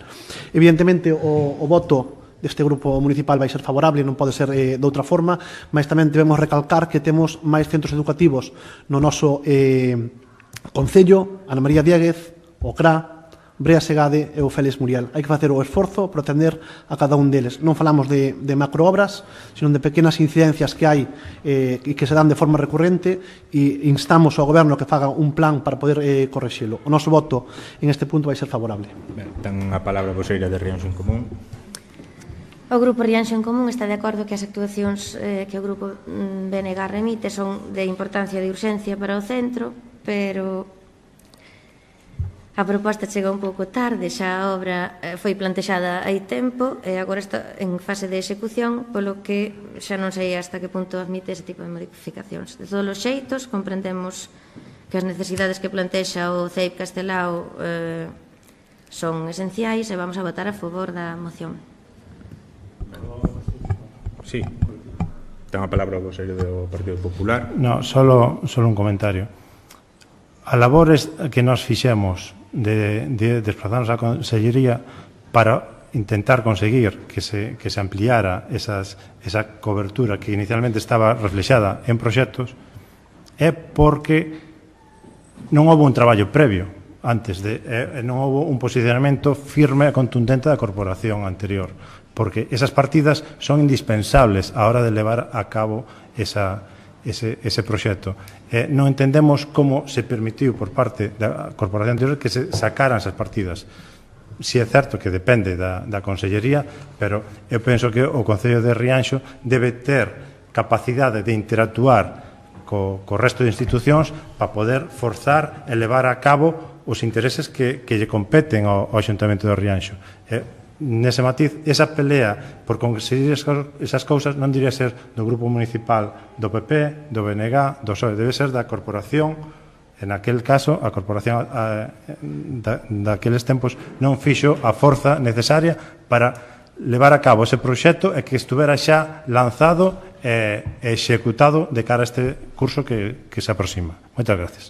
Evidentemente, o voto deste grupo municipal vai ser favorable, non pode ser de outra forma, mas tamén debemos recalcar que temos máis centros educativos no noso Concello, Ana María Dieguez, o CRA, Brea Segade e o Félix Muriel. Hai que facer o esforzo para atender a cada un deles. Non falamos de macroobras, sino de pequenas incidencias que hai e que se dan de forma recurrente, e instamos ao Goberno que faga un plan para poder correxilo. O noso voto en este punto vai ser favorable. Ten a palabra a voceira de Rianxo en Común. O Grupo Rianxo en Común está de acordo que as actuacións que o Grupo BNG remite son de importancia e de urxencia para o centro, pero a proposta chega un pouco tarde, xa a obra foi plantexada hai tempo e agora está en fase de execución, polo que xa non sei hasta que punto admite ese tipo de modificacións. De todos os xeitos, comprendemos que as necesidades que plantexa o CEIP Castelao son esenciais e vamos a votar a favor da moción. Sí. Ten a palabra o voceiro do Partido Popular. No, solo un comentario. A labores que nos fixemos de desplazarnos á Consellería para intentar conseguir que se ampliara esa cobertura que inicialmente estaba reflexada en proxectos é porque non houve un traballo previo antes non houve un posicionamento firme e contundente da corporación anterior, porque esas partidas son indispensables a hora de levar a cabo ese proxecto. Non entendemos como se permitiu por parte da corporación anterior que se sacaran esas partidas. Si é certo que depende da Consellería, pero eu penso que o Concello de Rianxo debe ter capacidade de interactuar co resto de institucións para poder forzar e levar a cabo os intereses que lle competen ao Axuntamento de Rianxo. Nese matiz, esa pelea por conseguir esas cousas non diría ser do Grupo Municipal do PP, do BNG, do PSOE, debe ser da corporación. En aquel caso, a corporación daqueles tempos non fixo a forza necesaria para levar a cabo ese proxecto e que estuvera xa lanzado e executado de cara a este curso que se aproxima. Moitas gracias.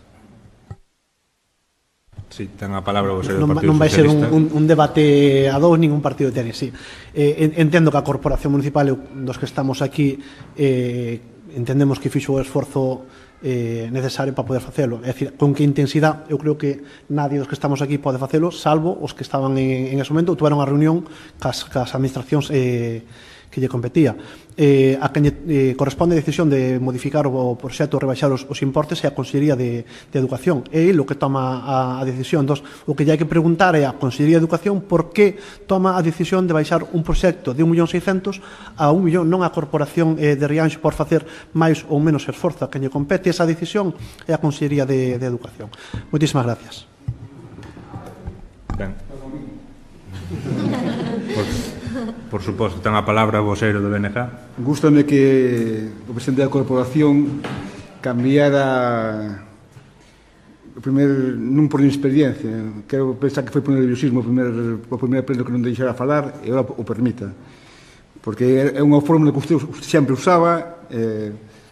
Sí, ten a palabra o voceiro do Partido Socialista. Non vai ser un debate a dous, ningún partido de tenis, sí. Entendo que a Corporación Municipal dos que estamos aquí entendemos que fixo o esforzo necesario para poder facelo. É dicir, con que intensidade, eu creo que nadie dos que estamos aquí pode facelo, salvo os que estaban en ese momento ou tuveron a reunión cas administracións que lle competía. A quen corresponde a decisión de modificar o proxecto ou rebaixar os importes é a Consellería de Educación. É ele o que toma a decisión. Entón, o que lle hai que preguntar é a Consellería de Educación por que toma a decisión de baixar un proxecto de 1.600.000 a 1 millón, non a Corporación de Rianxo por facer máis ou menos esforzo. A quen lle compete esa decisión é a Consellería de Educación. Moitísimas gracias. Ben. Por suposto, ten a palabra o voceiro do BNG. Gústame que o presidente da corporación cambiara non por inexperiencia, quero pensar que foi por nerviosismo o primeiro pleno que non deixara falar e agora o permita, porque é unha fórmula que usted sempre usaba,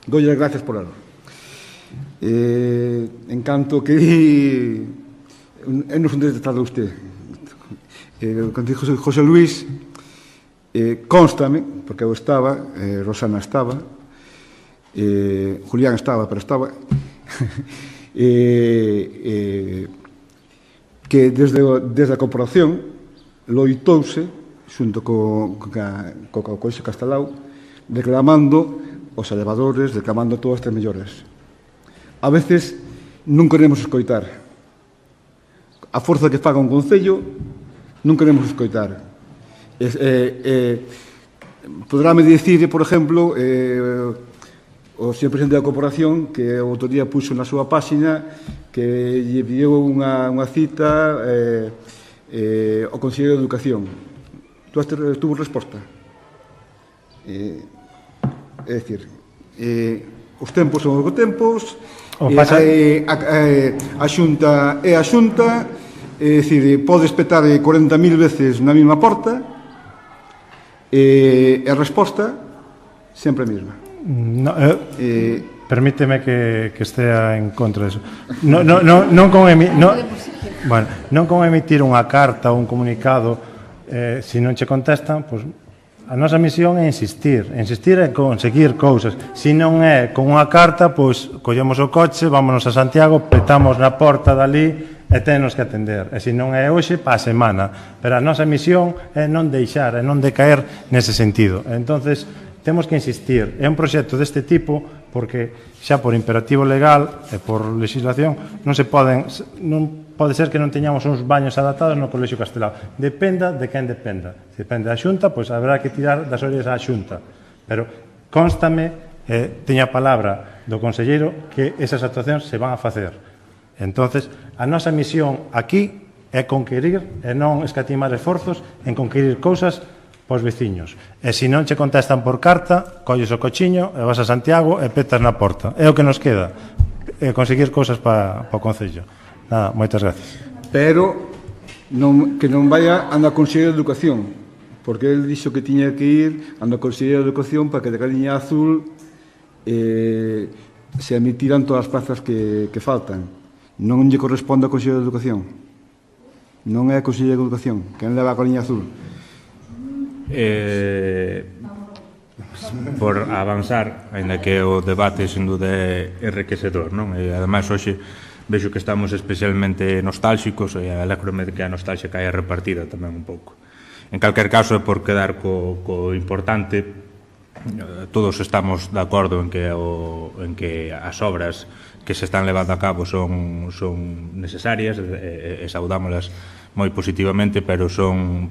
dolle as gracias por ela. En canto que non son detectado usted, cando dijo José Luis, constame, porque eu estaba, Rosana estaba, Julián estaba, pero estaba, que desde a corporación loitouse, xunto co Coixo Castelao, reclamando os elevadores, reclamando todas estas mellores. A veces non queremos escoitar. A forza que faga un concello, non queremos escoitar. Poderame dicir, por exemplo, o señor presidente da corporación que o outro día puxo na súa páxina que lle pediu unha cita ao Conselleiro de Educación. Tuvo resposta? É dicir, os tempos son os tempos, a Xunta é a Xunta, é dicir, pode espetar 40.000 veces na mesma porta, e a resposta sempre a mesma. Permíteme que estea en contra disso. Non con emitir unha carta ou un comunicado, se non che contestan, pois a nosa misión é insistir é conseguir cousas. Se non é con unha carta, pois collemos o coche, vámonos a Santiago, petamos na porta dali e tenos que atender. E se non é hoxe, pa a semana. Pero a nosa misión é non deixar, é non decaer nese sentido. Entonces, temos que insistir. É un proxecto deste tipo porque xa por imperativo legal e por legislación non pode ser que non teñamos uns baños adaptados no Colexio Castelao. Dependa de quen dependa. Se depende da Xunta, pois haberá que tirar das orellas á Xunta. Pero constame, teña a palabra do conselleiro, que esas actuacións se van a facer. Entonces, a nosa misión aquí é conquerir e non escatimar esforzos en conquerir cousas pos veciños. E se non che contestan por carta, colles o cochiño e vas a Santiago e petas na porta. É o que nos queda, conseguir cousas para o Concello. Nada, moitas gracias. Pero que non vaya ando a Conselleiro de Educación, porque ele dixo que tiña que ir ando a Conselleiro de Educación para que de Caliña Azul se admitiran todas as plazas que faltan. Non lle corresponde ao Conselleiro de Educación. Non é a Conselleiro de Educación quen leva a Caliña Azul. Por avanzar, ainda que o debate sin duda é enriquecedor, non? E ademais hoxe vexo que estamos especialmente nostálxicos e alégrome de que a nostalgia caia repartida tamén un pouco. En calquer caso, é por quedar co importante, todos estamos de acordo en que as obras que se están levando a cabo son necesarias e saudámolas moi positivamente, pero son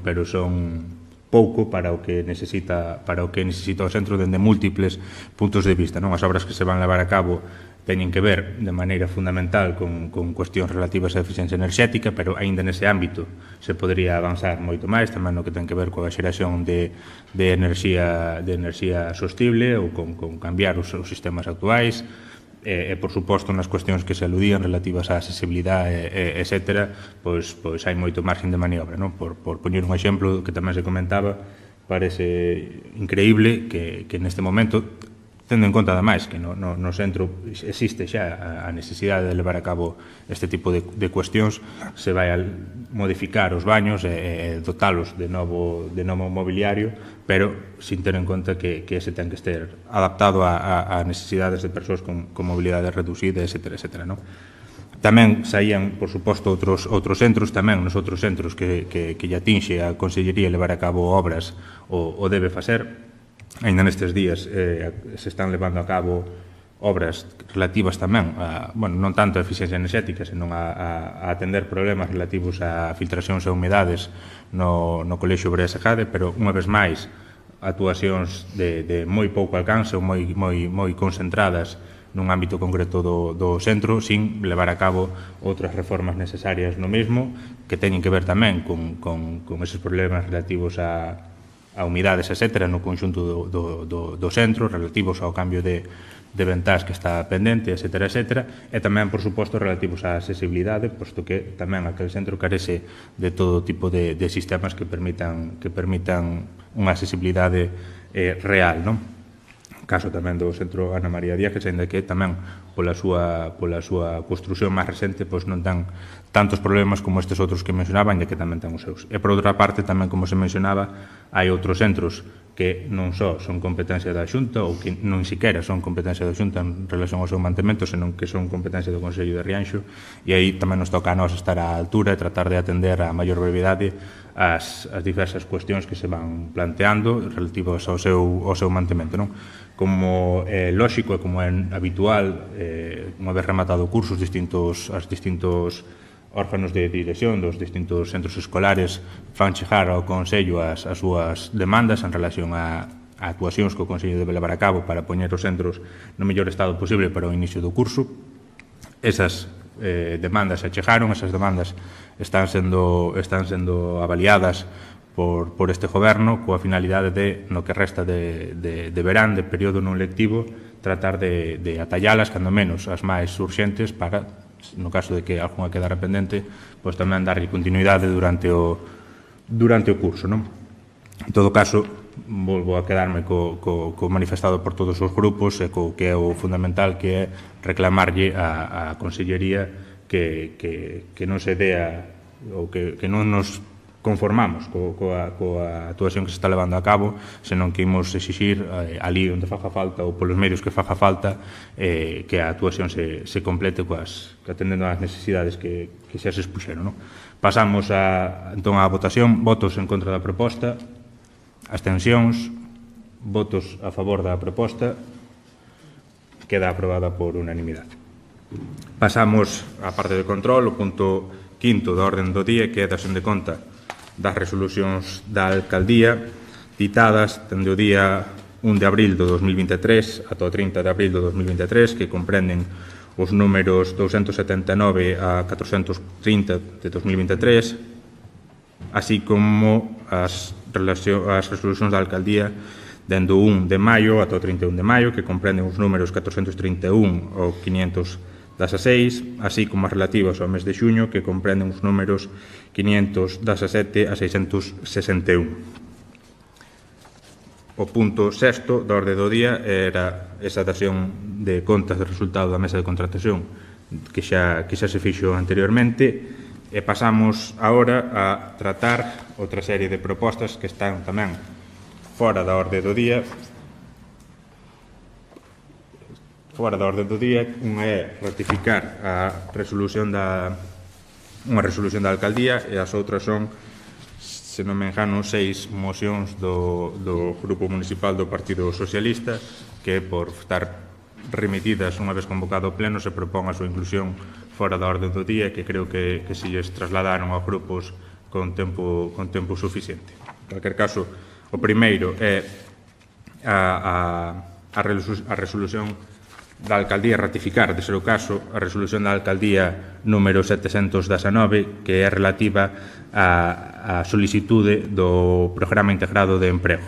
pouco para o que necesita o centro dende múltiples puntos de vista, non? As obras que se van levar a cabo teñen que ver de maneira fundamental con cuestións relativas á eficiencia enerxética, pero aínda nese ámbito se podría avanzar moito máis, tamén no que ten que ver coa xeración de enerxía sostible ou con cambiar os sistemas actuais, e, por suposto, nas cuestións que se aludían relativas á accesibilidade, etc., pois hai moito margen de maniobra, non? Por poñer un exemplo que tamén se comentaba, parece increíble que neste momento tendo en conta, ademais, que no centro existe xa a necesidade de levar a cabo este tipo de cuestións, se vai a modificar os baños e dotalos de novo mobiliario, pero sin ter en conta que ese ten que estar adaptado a necesidades de persoas con mobilidade reducida, etc. Non? Tamén saían, por suposto, outros centros, tamén nos outros centros que lle atinxe a Consellería levar a cabo obras o debe facer. Ainda nestes días se están levando a cabo obras relativas tamén non tanto a eficiencia enerxética, senón a atender problemas relativos a filtracións e humedades no Colexio Brea Segade, pero unha vez máis actuacións de moi pouco alcance ou moi concentradas nun ámbito concreto do centro, sin levar a cabo outras reformas necesarias no mesmo, que teñen que ver tamén con eses problemas relativos a humidades, etc., no conxunto do centro, relativos ao cambio de ventás que está pendente, etc., e tamén, por suposto, relativos á accesibilidade, posto que tamén aquel centro carece de todo tipo de sistemas que permitan unha accesibilidade real, non? Caso tamén do centro Ana María Díaz, que ainda que tamén pola súa construción máis recente non ten tantos problemas como estes outros que mencionaban, e que tamén ten os seus. E por outra parte, tamén como se mencionaba, hai outros centros que non só son competencia da Xunta ou que non siquera son competencia da Xunta en relación ao seu mantemento, senón que son competencia do Consello de Rianxo, e aí tamén nos toca a nós estar á altura e tratar de atender a maior brevidade as diversas cuestións que se van planteando relativas ao seu mantemento, non? Como é lóxico e como é habitual, unha vez rematado o curso, os distintos órganos de dirección dos distintos centros escolares fan chegar ao Consello as súas demandas en relación a actuacións que o Consello debe levar a cabo para poñer os centros no mellor estado posible para o inicio do curso. Esas demandas se achegaron, esas demandas están sendo avaliadas por este goberno coa finalidade de, no que resta de verán, de período non lectivo, tratar de atallalas, cando menos as máis urxentes, para, no caso de que algunha quedara pendente, pois tamén darlle continuidade durante o curso, non? En todo caso, volvo a quedarme co manifestado por todos os grupos e co que é o fundamental, que é reclamarlle a Consellería que non se dea ou que non nos conformamos coa actuación que se está levando a cabo, senón que imos exixir ali onde faga falta ou polos medios que faga falta que a actuación se complete atendendo ás necesidades que xa se expuxeron. Pasamos entón á votación. Votos en contra da proposta, abstencións, votos a favor da proposta, queda aprobada por unanimidade. Pasamos á parte de control, o punto quinto da orden do día, que é dación de conta das resolucións da alcaldía ditadas dende o día 1 de abril do 2023 ata o 30 de abril do 2023, que comprenden os números 279 a 430 de 2023, así como as resolucións da alcaldía dende o 1 de maio ata o 31 de maio, que comprenden os números 431 ao 516, así como as relativas ao mes de xuño, que comprenden os números 517 a 661. O punto sexto da orde do día era esa dación de contas de resultado da mesa de contratación que xa se fixo anteriormente, e pasamos agora a tratar outra serie de propostas que están tamén fora da orde do día. Unha é ratificar unha resolución da alcaldía, e as outras son, se non me engano, 6 mocións do Grupo Municipal do Partido Socialista, que por estar remitidas unha vez convocado o pleno se propón a súa inclusión fora da orde do día, que creo que se lles trasladaron aos grupos con tempo suficiente. En calquer caso, o primeiro é a resolución da alcaldía, ratificar, de ser o caso, a resolución da alcaldía número 719, que é relativa á solicitude do Programa Integrado de Emprego.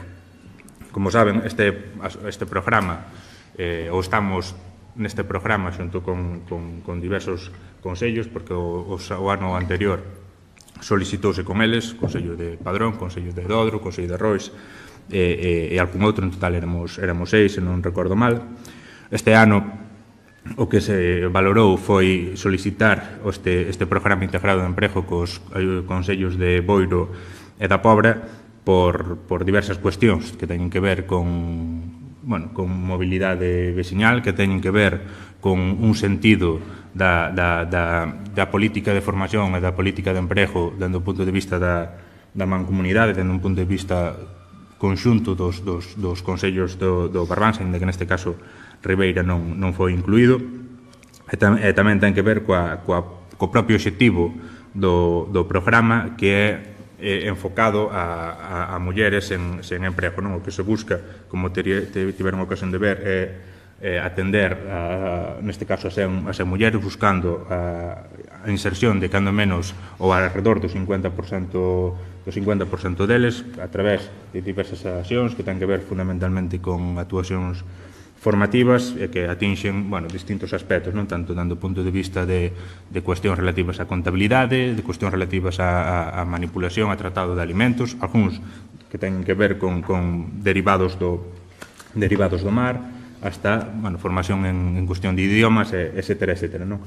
Como saben, este programa, ou estamos neste programa xunto con diversos consellos, porque o ano anterior solicitouse con eles, Consello de Padrón, Consello de Dodro, Consello de Rois, e algún outro, en total éramos 6, se non recordo mal. Este ano o que se valorou foi solicitar este programa integrado de emprego cos concellos de Boiro e da Pobra por diversas cuestións que teñen que ver con mobilidade veciñal, que teñen que ver con un sentido da política de formación e da política de emprego dende o punto de vista da mancomunidade, dende un punto de vista conxunto dos concellos do Barbanza, ainda que neste caso Ribeira non foi incluído, e tamén ten que ver co propio obxectivo do programa, que é enfocado a mulleres sen emprego, non? O que se busca, como tiveron ocasión de ver, é atender, neste caso, a ser mulleres, buscando a inserción de cando menos ou alrededor do 50% deles, a través de diversas accións que ten que ver fundamentalmente con actuacións formativas e que atinxen distintos aspectos, non tanto dando punto de vista de cuestións relativas á contabilidade, de cuestións relativas á manipulación, a tratado de alimentos, algúns que teñen que ver con derivados do mar, hasta formación en cuestión de idiomas, etcétera, etcétera, non?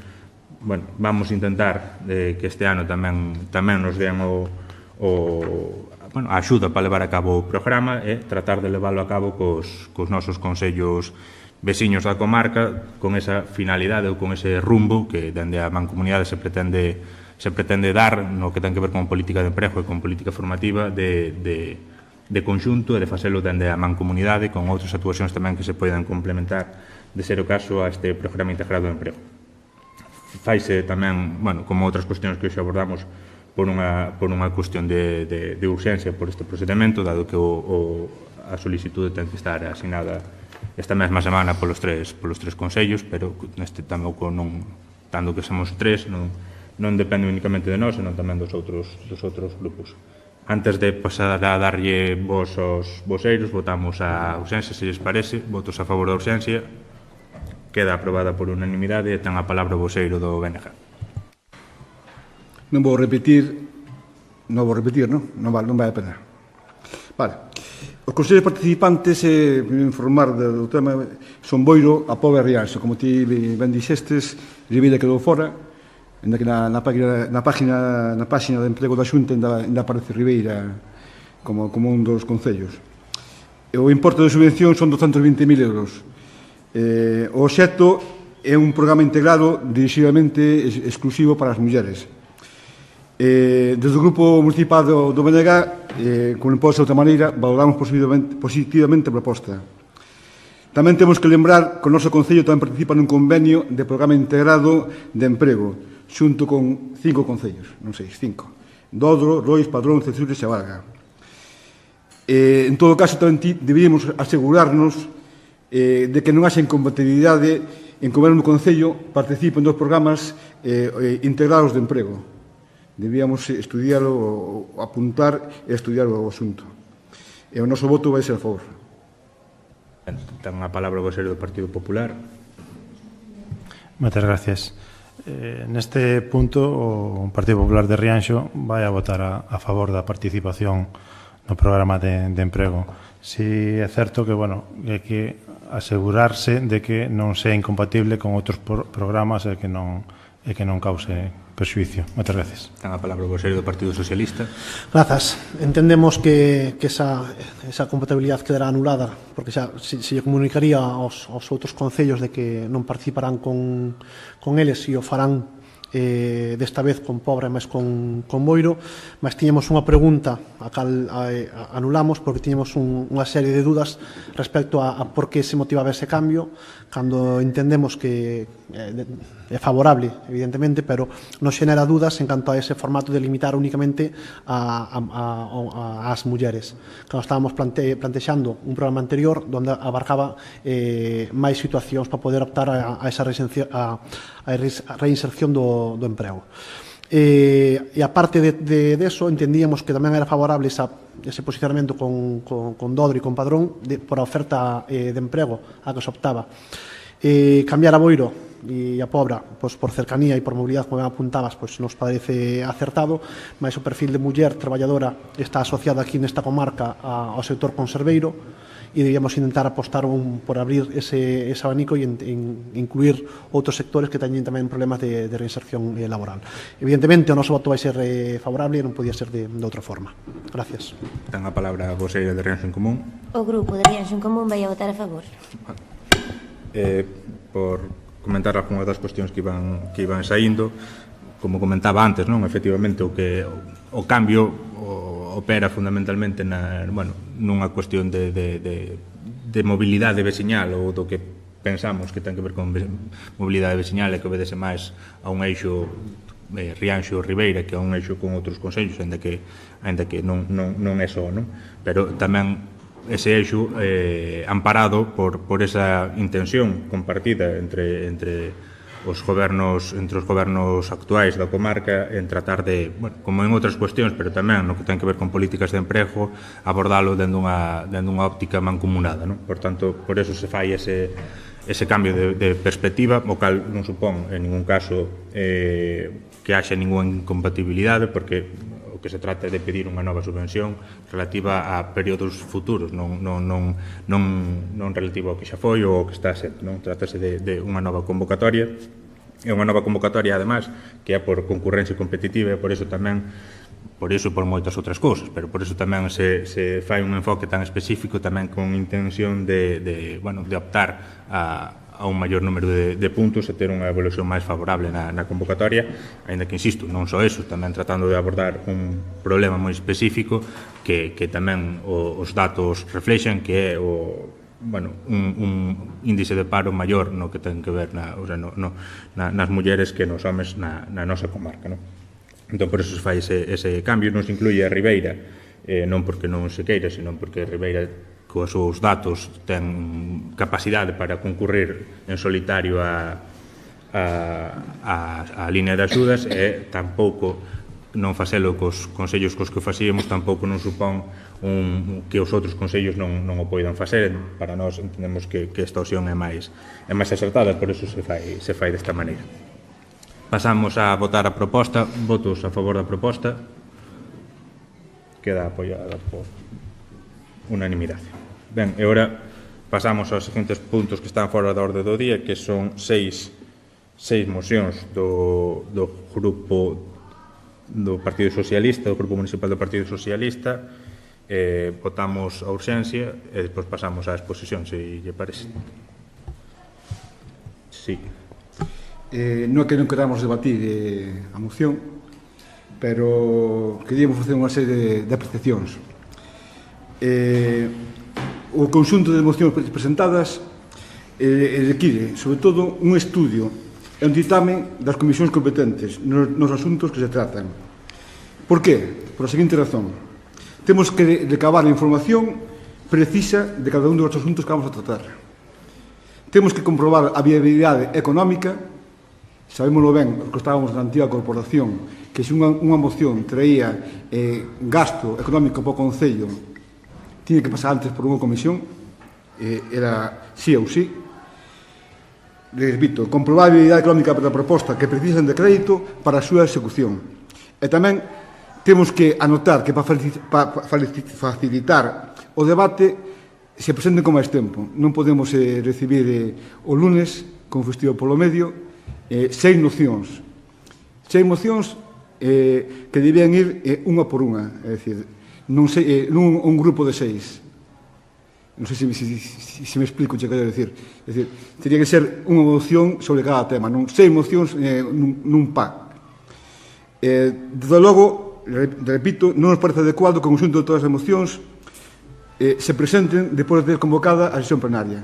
Vamos a intentar que este ano tamén nos den a axuda para levar a cabo o programa e tratar de leválo a cabo cos nosos concellos veciños da comarca, con esa finalidade ou con ese rumbo que dende a mancomunidade se pretende dar no que ten que ver con política de emprego e con política formativa de conxunto e de facelo dende a mancomunidade, con outras actuacións tamén que se poden complementar, de ser o caso, a este programa integrado de emprego. Faise tamén, como outras cuestións que hoxe abordamos, por unha cuestión de urxencia por este procedimento, dado que a solicitude ten que estar asignada esta mesma semana polos tres consellos, pero neste tampouco dando que somos 3, non depende únicamente de nós, senón tamén dos outros grupos. Antes de pasar a darlle vos aos voseiros, votamos a urxencia, se lles parece. Votos a favor da urxencia. Queda aprobada por unanimidade e ten a palabra o voseiro do BNG. Non vou repetir, non vai a pena. Vale. Os consellos participantes, informar do tema, son Boiro, a Pobra e Rianxo. Como ti ben dixestes, Ribeira quedou fora, ainda que na página de emprego da Xunta ainda aparece Ribeira como un dos concellos. O importe de subvención son 220.000 euros. O obxecto é un programa integrado dirixidamente exclusivo para as mulleres. Desde o Grupo Municipal do BNG, como non pode ser de outra maneira, valoramos positivamente a proposta. Tamén temos que lembrar que o noso Concello tamén participa nun convenio de programa integrado de emprego, xunto con 5 concellos, non sei, 5. Dodro, Rois, Padrón, Cesures e Varga. En todo caso, tamén deberíamos asegurarnos de que non haxa incompatibilidade en que o mesmo Concello participe en dos programas integrados de emprego. Debíamos estudiarlo, apuntar e estudiar o asunto. E o noso voto vai ser a favor. Ten a palabra o voceiro do Partido Popular. Moitas gracias. Neste punto, o Partido Popular de Rianxo vai a votar a favor da participación no programa de emprego. Si é certo que, hai que asegurarse de que non sea incompatible con outros programas e que non cause perxuicio. Moitas gracias. Ten a palabra o voceiro do Partido Socialista. Grazas. Entendemos que esa compatibilidade quedará anulada, porque xa se comunicaría aos outros concellos de que non participarán con eles e o farán desta vez con Pobra e máis con Boiro, mas tiñamos unha pregunta a cal anulamos porque tiñamos unha serie de dudas respecto a por que se motivaba ese cambio, cando entendemos que é favorable, evidentemente, pero nos xenera dudas en canto a ese formato de limitar únicamente ás mulleres. Cando estábamos plantexando un programa anterior onde abarcaba máis situacións para poder optar a esa reinserción do emprego. E aparte de eso, entendíamos que tamén era favorable ese posicionamento con Dodro e con Padrón por a oferta de emprego a que se optaba. Cambiar a Boiro e a Pobra, pois, por cercanía e por mobilidade, como ben apuntabas, pois, nos parece acertado, mas o perfil de muller traballadora está asociado aquí nesta comarca ao sector conserveiro, e deberíamos intentar apostar por abrir ese abanico e incluir outros sectores que teñen tamén problemas de reinserción laboral. Evidentemente, o noso voto vai ser favorable e non podía ser de outra forma. Gracias. Ten a palabra a voceira de Rianxo en Común. O grupo de Rianxo en Común vai a votar a favor. Por comentar algunhas das cuestións que iban saindo, como comentaba antes, non? Efectivamente, o cambio opera fundamentalmente nunha cuestión de mobilidade veciñal, ou do que pensamos que ten que ver con mobilidade veciñal e que obedece máis a un eixo Rianxo-Ribeira que a un eixo con outros concellos, ainda que non é só, non? Pero tamén ese eixo amparado por esa intención compartida entre os gobernos actuais da comarca en tratar de, como en outras cuestións, pero tamén no que ten que ver con políticas de emprego, abordalo dentro dunha óptica mancomunada, non? Por tanto, por eso se fai ese cambio de perspectiva, o cal non supón en ningún caso que haxa ninguna incompatibilidade, porque o que se trata é de pedir unha nova subvención relativa a períodos futuros, non relativo ao que xa foi ou ao que está sendo, non? Trátase de unha nova convocatoria, e unha nova convocatoria, ademais, que é por concurrencia competitiva, e por iso por moitas outras cousas, pero por iso tamén se fai un enfoque tan específico, tamén con intención de optar a un maior número de puntos e ter unha evolución máis favorable na convocatoria, aínda que, insisto, non só eso, tamén tratando de abordar un problema moi específico que tamén os datos reflexan, que é un índice de paro maior no que ten que ver nas mulleres que nos homes na nosa comarca, non? Entón, por eso se fai ese cambio, non se incluye a Ribeira, non porque non se queira, senón porque Ribeira cos seus datos ten capacidade para concurrir en solitario a línea de axudas, e tampouco non facelo cos consellos cos que facíamos tampouco non supón que os outros consellos non o poidan facer. Para nós entendemos que esta opción é máis acertada, por eso se fai desta maneira. Pasamos a votar a proposta. Votos a favor da proposta. Queda apoiada por unanimidade. Ben, e agora pasamos aos seguintes puntos que están fora da orde do día, que son seis mocións do grupo do Partido Socialista, do Grupo Municipal do Partido Socialista. Votamos a urxencia e despois pasamos á exposición, se lle parece. Sí. Non é que non queramos debatir a moción, pero queríamos facer unha serie de apreciacións. O conxunto de mocións presentadas require, sobre todo, un estudio e un ditame das comisións competentes nos asuntos que se tratan. Por qué? Por a seguinte razón. Temos que recabar a información precisa de cada un dos asuntos que vamos a tratar. Temos que comprobar a viabilidade económica. Sabémoslo ben, os que estábamos na antiga corporación, que se unha moción traía gasto económico para o Concello, tiña que pasar antes por unha comisión, era sí ou sí. Repito, comprobar a viabilidade económica da proposta que precisan de crédito para a súa execución. E tamén temos que anotar que para facilitar o debate se presenten con máis tempo. Non podemos recibir o lunes, con festivo polo medio, 6 mocións. 6 mocións que debían ir unha por unha, é dicir, un grupo de 6. Non sei se me explico o que quero dicir. É dicir, teria que ser unha moción sobre cada tema, non 6 mocións nun pack. Desde logo, repito, non nos parece adecuado que o conxunto de todas as mocións se presenten depois de ter convocada a sesión plenaria.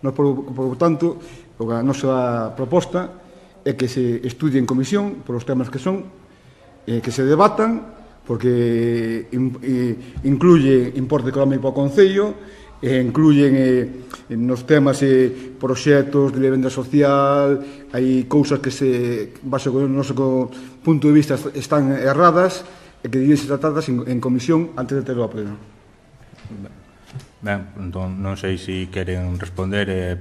Por tanto, a nosa proposta é que se estudie en comisión por os temas que son, que se debatan, porque incluye importe económico para o Concello, incluyen nos temas proxectos de vivenda social, hai cousas que baixo o noso punto de vista están erradas e que deben ser tratadas en comisión antes de terlo a pleno. Ben, entón non sei se queren responder e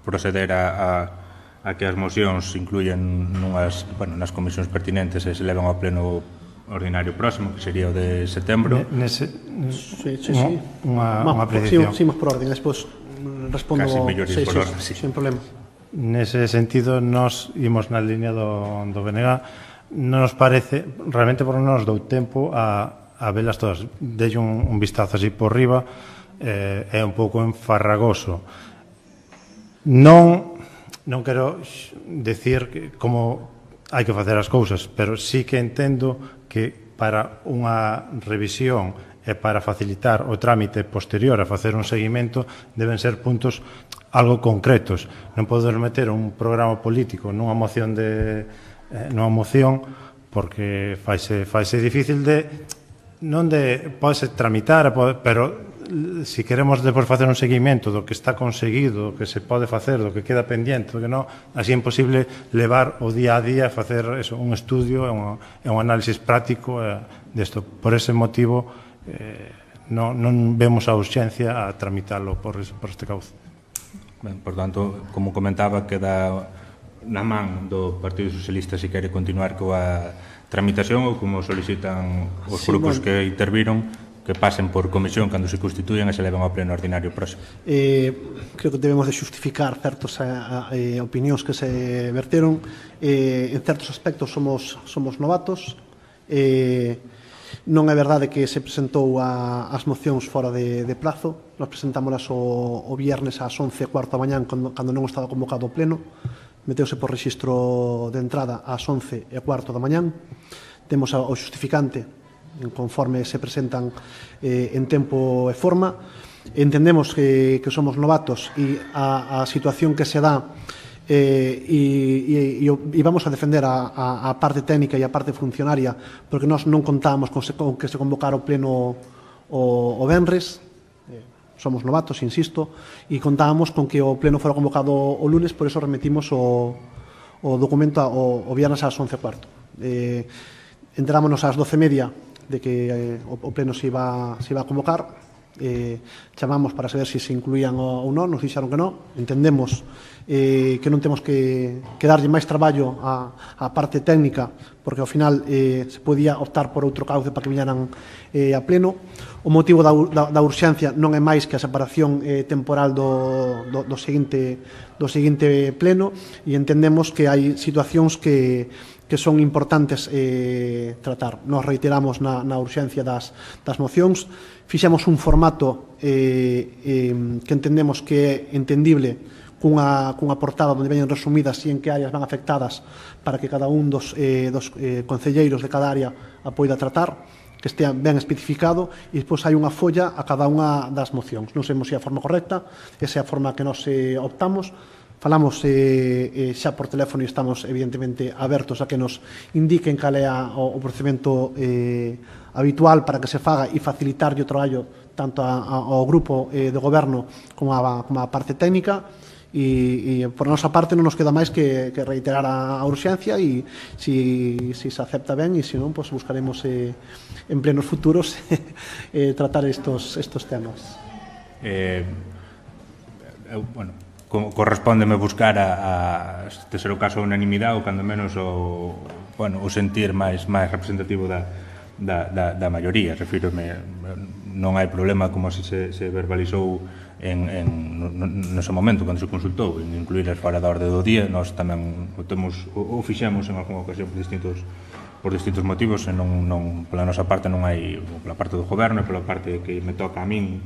proceder a a que as mocións se incluyen nas comisións pertinentes e se levan ao pleno ordinario próximo, que sería o de setembro. Unha precisión. Seguimos por orden, despois respondo. Casi mellor ir por orden, sí. Sin problema. Nese sentido, nos imos na línea do BNG. Non nos parece, realmente por non nos dou tempo a velas todas. Dei un vistazo así por riba, é un pouco enfarragoso. Non quero decir como hai que facer as cousas, pero sí que entendo que para unha revisión e para facilitar o trámite posterior a facer un seguimento deben ser puntos algo concretos. Non podes meter un programa político nunha moción porque faise difícil pode tramitar, pero se queremos depois facer un seguimento do que está conseguido, do que se pode facer, do que queda pendiente, do que non, así é imposible levar o día a día a facer un estudio e un análisis práctico desto. Por ese motivo non vemos a urxencia a tramitarlo por este cauce. Ben, por tanto, como comentaba, queda na man do Partido Socialista se quere continuar coa tramitación ou como solicitan os grupos que interviron, que pasen por comisión cando se constituyen e se levan ao pleno ordinario próximo. Creo que debemos de justificar certas opinións que se verteron. En certos aspectos somos novatos. Non é verdade que se presentou as mocións fora de plazo. Nos presentámolas o viernes ás 11:15 da mañán cando non estaba convocado o pleno. Meteuse por rexistro de entrada ás 11:15 da mañán. Temos o justificante conforme se presentan en tempo e forma. Entendemos que somos novatos e a situación que se dá e vamos a defender a parte técnica e a parte funcionaria, porque nós non contábamos con que se convocara o pleno o venres. Somos novatos, insisto, e contábamos con que o pleno fora convocado o lunes, por eso remitimos o documento o viernes ás 11:15. Enterámonos ás 12:30 de que o pleno se iba a convocar. Chamamos para saber se incluían ou non, nos dixeron que non. Entendemos que non temos que darlle máis traballo á parte técnica, porque ao final se podía optar por outro cauce para que viñeran a pleno. O motivo da urxencia non é máis que a separación temporal do seguinte pleno, e entendemos que hai situacións que son importantes tratar. Nos reiteramos na urxencia das mocións. Fixemos un formato que entendemos que é entendible, cunha portada onde veñen resumidas e en que áreas van afectadas, para que cada un dos concelleiros de cada área a poida tratar, que estea ben especificado, e despois hai unha folla a cada unha das mocións. Non sabemos se é a forma correcta, esa é a forma que nos optamos. Falamos xa por teléfono e estamos evidentemente abertos a que nos indiquen cal é o procedimento habitual para que se faga e facilitar o traballo tanto ao grupo de goberno como a parte técnica. E por nosa parte non nos queda máis que reiterar a urxencia, e se acepta ben, e se non, pues buscaremos en plenos futuros tratar estos temas. Correspóndeme buscar este ser o caso a unanimidade, ou cando menos o sentir máis representativo da maioría. Refírome, non hai problema, como se verbalizou nese momento cando se consultou, en incluir fora da orde do día. Nós tamén o fixemos en algunha ocasión por distintos motivos, e non pola nosa parte non hai, pola parte do goberno e pola parte que me toca a min,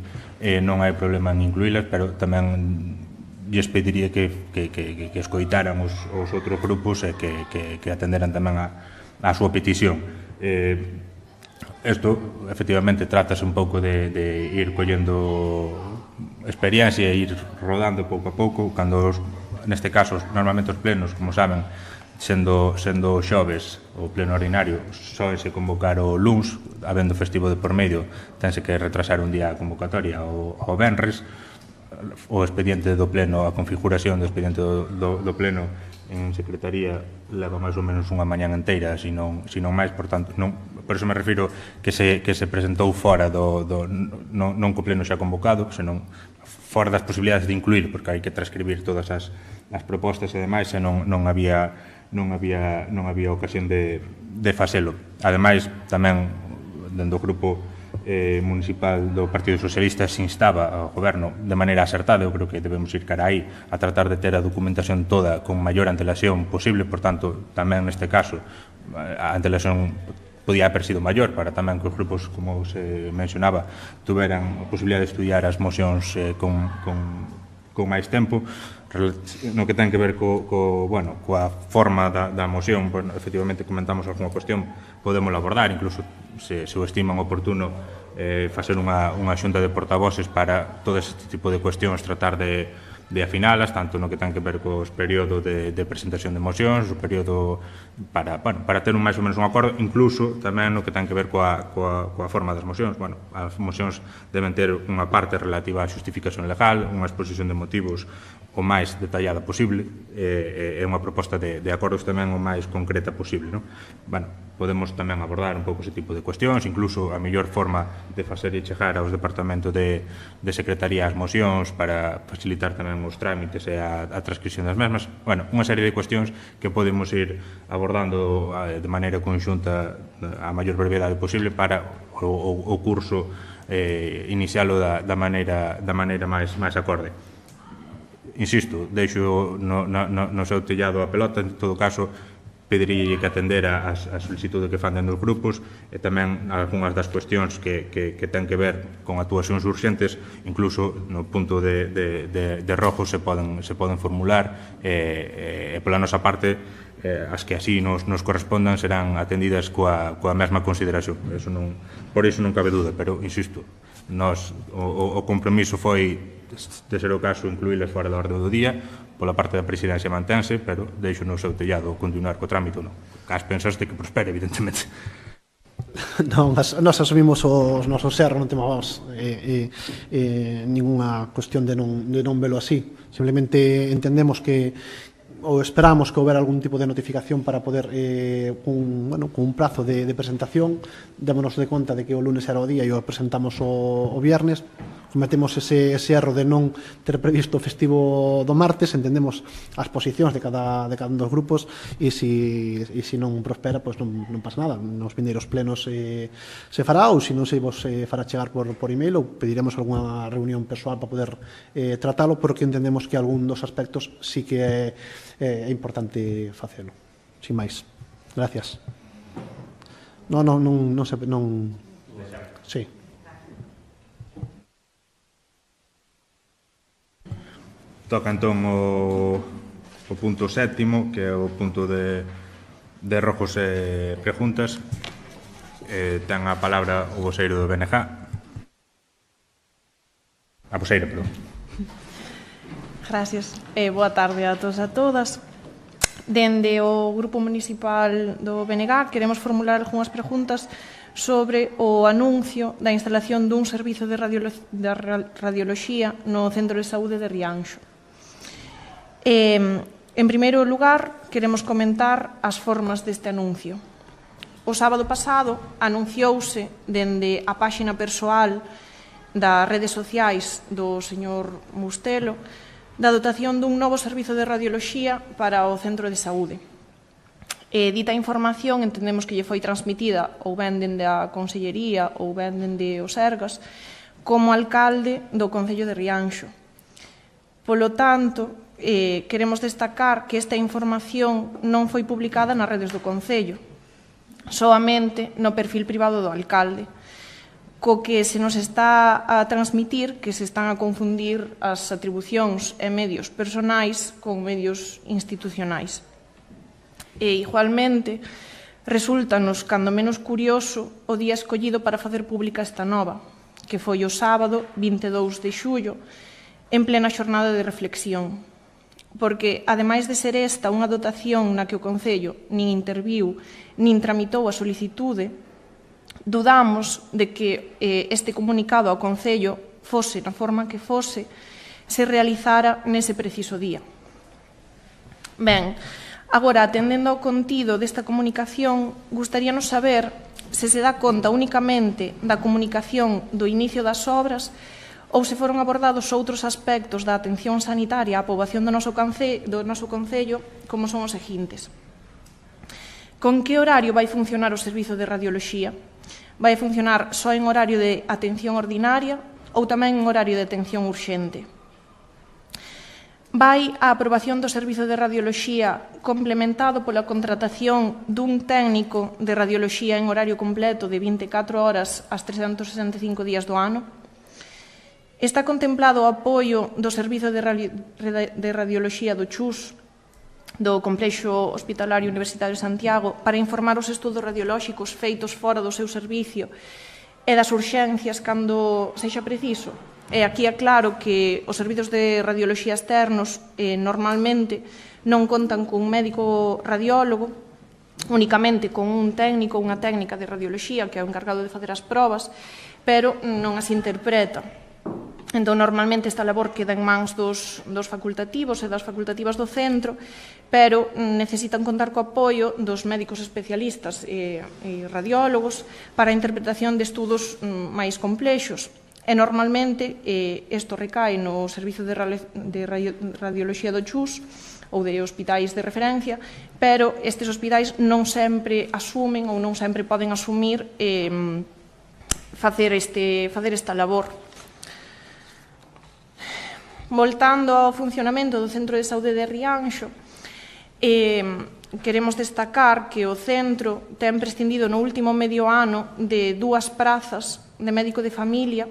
non hai problema en incluílas, pero tamén lles pediría que escoitaran os outros grupos e que atenderan tamén a súa petición. Isto, efectivamente, trátase un pouco de ir collendo experiencia e ir rodando pouco a pouco, cando, neste caso, normalmente os plenos, como saben, sendo xoves o pleno ordinario, sóese convocar o luns, habendo festivo de por medio, tense que retrasar un día a convocatoria ao venres. O expediente do pleno, a configuración do expediente do pleno en secretaría leva máis ou menos unha mañán inteira, se non máis. Por tanto, por eso me refiro que se presentou fora non co pleno xa convocado, senón fora das posibilidades de incluir, porque hai que transcribir todas as propostas e demais, e non había ocasión de facelo. Ademais, tamén, dentro do grupo municipal do Partido Socialista, se instaba ao Goberno de maneira acertada, eu creo que debemos ir cara aí, a tratar de ter a documentación toda con maior antelación posible. Por tanto, tamén neste caso, a antelación podía haber sido maior para tamén que os grupos, como se mencionaba, tuveran a posibilidade de estudiar as mocións con máis tempo. No que ten que ver coa forma da moción, efectivamente comentamos algunha cuestión, podemos abordar, incluso se o estiman oportuno, facer unha xunta de portavoces para todo este tipo de cuestións, tratar de afinalas, tanto no que ten que ver cos períodos de presentación de mocións, o período para ter máis ou menos un acordo, incluso tamén no que ten que ver coa forma das mocións. As mocións deben ter unha parte relativa á xustificación legal, unha exposición de motivos o máis detallada posible, e unha proposta de acordos tamén o máis concreta posible. Podemos tamén abordar un pouco ese tipo de cuestións, incluso a mellor forma de facer e chegar aos departamentos de secretaría as mocións para facilitar tamén os trámites e a transcripción das mesmas. Unha serie de cuestións que podemos ir abordando de maneira conxunta a maior brevedade posible para o curso inicialo da maneira máis acorde. Insisto, deixo no seu tellado a pelota. En todo caso, pedirílle que atendera as solicitudes que fan dentro dos grupos, e tamén algunhas das cuestións que ten que ver con actuacións urxentes, incluso no punto de rojo se poden formular, e pola nosa parte as que así nos correspondan serán atendidas coa mesma consideración. Por iso non cabe dúda, pero insisto, o compromiso foi, de ser o caso, incluíles fora da orde do día. Pola parte da presidencia mantense, pero deixo no seu tellado continuar co trámite ou non. Cas pensaste que prospere, evidentemente. Non, nós asumimos os nosos erros, non temos ninguna cuestión de non velo así. Simplemente entendemos que ou esperamos que houbera algún tipo de notificación para poder cun prazo de presentación. Démonos de conta de que o lunes era o día e o presentamos o viernes. Cometemos ese erro de non ter previsto o festivo do martes. Entendemos as posicións de cada un dos grupos, e se non prospera, pois non pasa nada. Nos vindeiros plenos se fará, ou se non se vos fará chegar por email, ou pediremos algunha reunión persoal para poder tratalo, porque entendemos que algún dos aspectos sí que é importante facelo. Sin máis. Gracias. Non se... Sí. Toca entón o punto 7º, que é o punto de rojos e preguntas. Ten a palabra o voceiro do BNG. A voceira, perdón. Gracias. Boa tarde a todos e a todas. Dende o Grupo Municipal do BNG queremos formular algunhas preguntas sobre o anuncio da instalación dun servizo de radioloxía no Centro de Saúde de Rianxo. En primeiro lugar, queremos comentar as formas deste anuncio. O sábado pasado anunciouse dende a páxina persoal das redes sociais do señor Mustelo da dotación dun novo servizo de radioloxía para o Centro de Saúde. Dita información entendemos que lle foi transmitida ou ben dende a Consellería ou ben dende o Sergas como alcalde do Concello de Rianxo. Polo tanto, queremos destacar que esta información non foi publicada nas redes do Concello, soamente no perfil privado do alcalde, co que se nos está a transmitir que se están a confundir as atribucións e medios personais con medios institucionais. E, igualmente, resúltanos cando menos curioso o día escollido para facer pública esta nova, que foi o sábado 22 de xullo, en plena xornada de reflexión, porque, ademais de ser esta unha dotación na que o Concello nin interviu nin tramitou a solicitude, dudamos de que este comunicado ao Concello, fose na forma que fose, se realizara nese preciso día. Ben, agora, atendendo ao contido desta comunicación, gustaríanos saber se se dá conta únicamente da comunicación do inicio das obras ou se foron abordados outros aspectos da atención sanitaria á poboación do noso concello, como son os seguintes. Con que horario vai funcionar o servizo de radioloxía? Vai funcionar só en horario de atención ordinaria ou tamén en horario de atención urxente? Vai a aprobación do servizo de radioloxía complementado pola contratación dun técnico de radioloxía en horario completo de 24 horas ás 365 días do ano? Está contemplado o apoio do servizo de radioloxía do CHUS, do Complexo Hospitalario Universitario de Santiago, para informar os estudos radiolóxicos feitos fora do seu servicio e das urxencias cando sexa preciso? E aquí é claro que os servizos de radioloxía externos normalmente non contan cun médico radiólogo, únicamente con un técnico ou unha técnica de radioloxía que é o encargado de facer as probas, pero non as interpreta. Entón, normalmente esta labor queda en mans dos facultativos e das facultativas do centro, pero necesitan contar co apoio dos médicos especialistas e radiólogos para a interpretación de estudos máis complexos. E normalmente isto recae no servizo de radioloxía do CHUS ou de hospitais de referencia, pero estes hospitais non sempre asumen ou non sempre poden asumir facer esta labor. Voltando ao funcionamento do Centro de Saúde de Rianxo, queremos destacar que o centro ten prescindido no último medio ano de 2 prazas de médico de familia,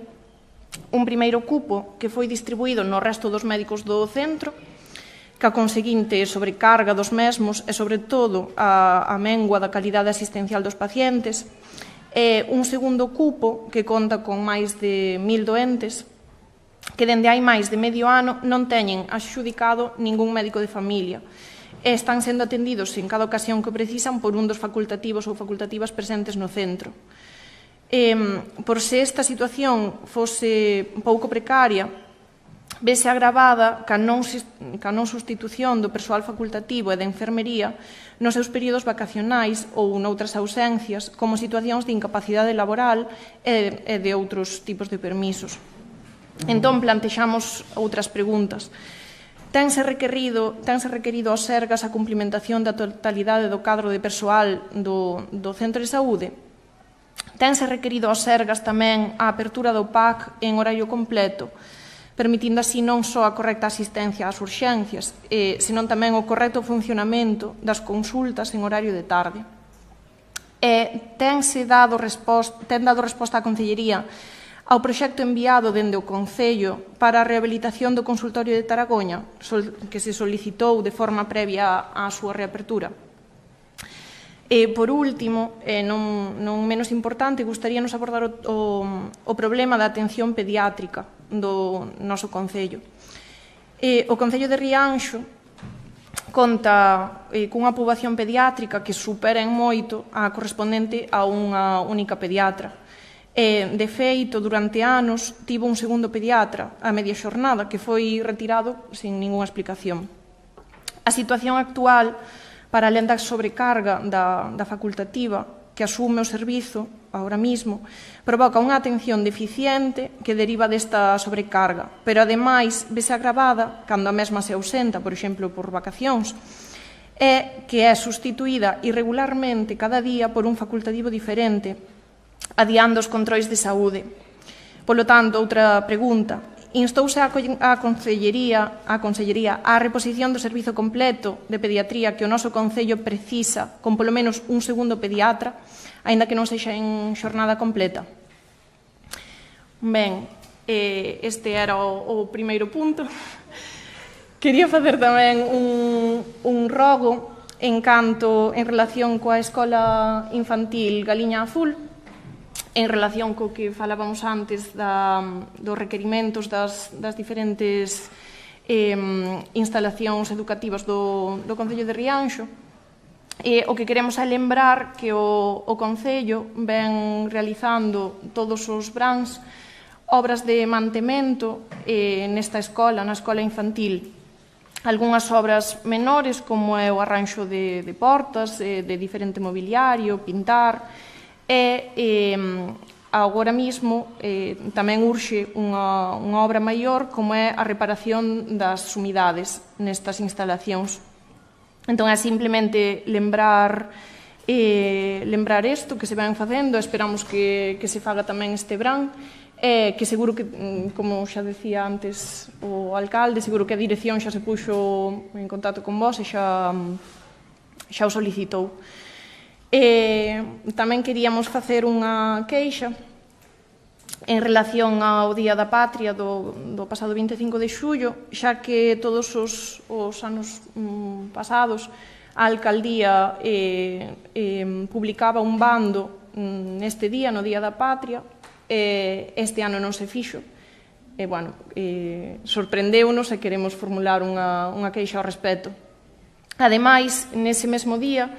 un primeiro cupo que foi distribuído no resto dos médicos do centro, que a conseguinte sobrecarga dos mesmos e, sobre todo, a mengua da calidade asistencial dos pacientes, e un segundo cupo que conta con máis de 1000 doentes, que dende hai máis de medio ano non teñen adxudicado ningún médico de familia e están sendo atendidos en cada ocasión que precisan por un dos facultativos ou facultativas presentes no centro. Por se esta situación fose pouco precaria, vese agravada ca non sustitución do persoal facultativo e de enfermería nos seus períodos vacacionais ou noutras ausencias, como situacións de incapacidade laboral e de outros tipos de permisos. Entón, plantexamos outras preguntas. Tense requerido aos Sergas a cumplimentación da totalidade do cadro de persoal do centro de saúde? Tense requerido aos Sergas tamén a apertura do PAC en horario completo, permitindo así non só a correcta asistencia ás urxencias, senón tamén o correcto funcionamento das consultas en horario de tarde? Ten dado resposta á Concellería ao proxecto enviado dende o Concello para a rehabilitación do consultorio de Taragoña, que se solicitou de forma previa á súa reapertura? E, por último, non menos importante, gustaríanos abordar o problema da atención pediátrica do noso Concello. O Concello de Rianxo conta cunha poboación pediátrica que supera en moito a correspondente a unha única pediatra. De feito, durante anos, tivo un segundo pediatra a media xornada que foi retirado sin ningunha explicación. A situación actual, para alén da sobrecarga da facultativa que asume o servizo agora mismo, provoca unha atención deficiente que deriva desta sobrecarga, pero ademais vese agravada cando a mesma se ausenta, por exemplo, por vacacións, e que é sustituída irregularmente cada día por un facultativo diferente, adiando os controis de saúde. Polo tanto, outra pregunta. Instouse a Consellería á reposición do servizo completo de pediatría que o noso Concello precisa, con polo menos un segundo pediatra, aínda que non sexa en xornada completa? Ben, este era o primeiro punto. Quería facer tamén un rogo en relación coa escola infantil Galiña Azul, en relación co que falábamos antes dos requerimentos das diferentes instalacións educativas do Concello de Rianxo. O que queremos é lembrar que o Concello ven realizando todos os brans obras de mantemento nesta escola, na escola infantil. Algúnas obras menores, como é o arranxo de portas, de diferente mobiliario, pintar, e agora mesmo tamén urxe unha obra maior como é a reparación das sumidades nestas instalacións. Entón, é simplemente lembrar isto que se ven facendo, esperamos que se faga tamén este verán, que seguro que, como xa decía antes o alcalde, seguro que a dirección xa se puxo en contacto con vos e xa o solicitou. Tamén queríamos facer unha queixa en relación ao Día da Patria do pasado 25 de xullo, xa que todos os anos pasados a alcaldía publicaba un bando neste día, no Día da Patria. Este ano non se fixo. Sorprendeunos e queremos formular unha queixa ao respecto. Ademais, nese mesmo día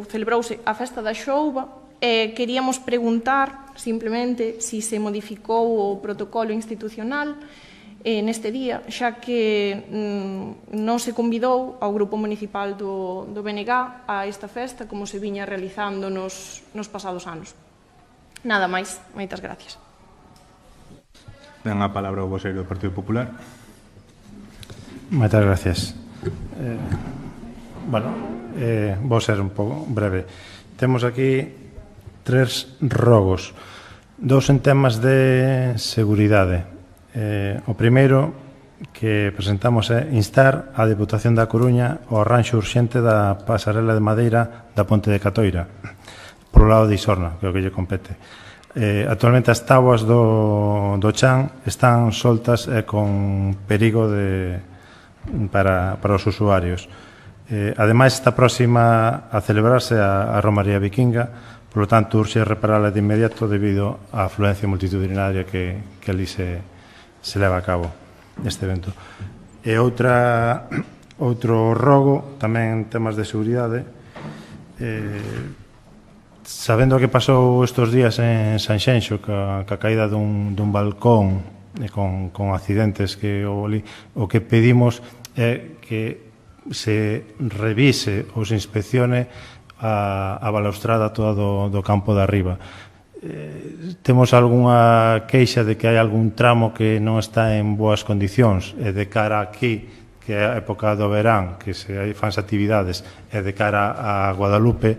celebrouse a Festa da Xouba. Queríamos preguntar simplemente si se modificou o protocolo institucional neste día, xa que non se convidou ao Grupo Municipal do BNG a esta festa como se viña realizando nos pasados anos. Nada máis, moitas gracias. Den a palabra ao voceiro do Partido Popular. Moitas gracias. Vou ser un pouco breve. Temos aquí 3 rogos, 2 en temas de seguridade. O primeiro que presentamos é instar a Deputación da Coruña ao arranxo urxente da pasarela de madeira da Ponte de Catoira polo lado de Isorna, que é o que lle compete. Actualmente as táboas do chan están soltas e con perigo para os usuarios. Ademais, está próxima a celebrarse a Romaría Vikinga. Por lo tanto, urxe reparala de inmediato debido á afluencia multitudinaria que ali se leva a cabo neste evento. E outro rogo, tamén en temas de seguridade, sabendo o que pasou estes días en Sanxenxo, ca caída dun balcón con accidentes, o que pedimos é que se revise ou se inspeccione a balaustrada toda do campo de arriba. Temos algunha queixa de que hai algún tramo que non está en boas condicións, e de cara aquí, que é a época do verán, que se fanse actividades, e de cara a Guadalupe,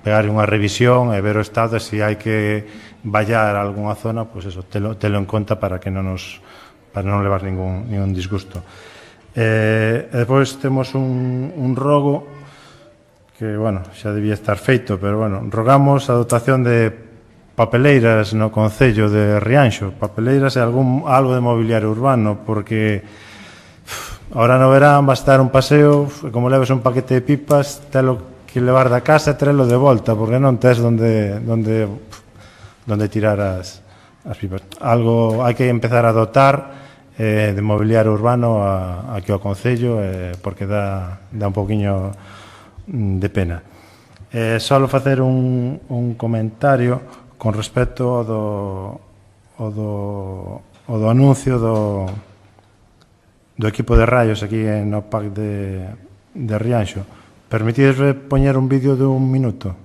pegar unha revisión e ver o estado, e se hai que vallar a algunha zona, telo en conta para non levar ningún disgusto. E depois temos un rogo que, xa debía estar feito, pero, rogamos a dotación de papeleiras no Concello de Rianxo, papeleiras e algo de mobiliario urbano, porque ahora no verán va a estar un paseo, como leves un paquete de pipas, telo que levar da casa e trelo de volta, porque non tes onde tirar as pipas. Algo hai que empezar a dotar de mobiliario urbano aquí ao Concello, porque dá un poquinho de pena. Solo facer un comentario con respecto ao do anuncio do equipo de raios aquí no PAC de Rianxo. Permitidesme poñer un vídeo de 1 minuto?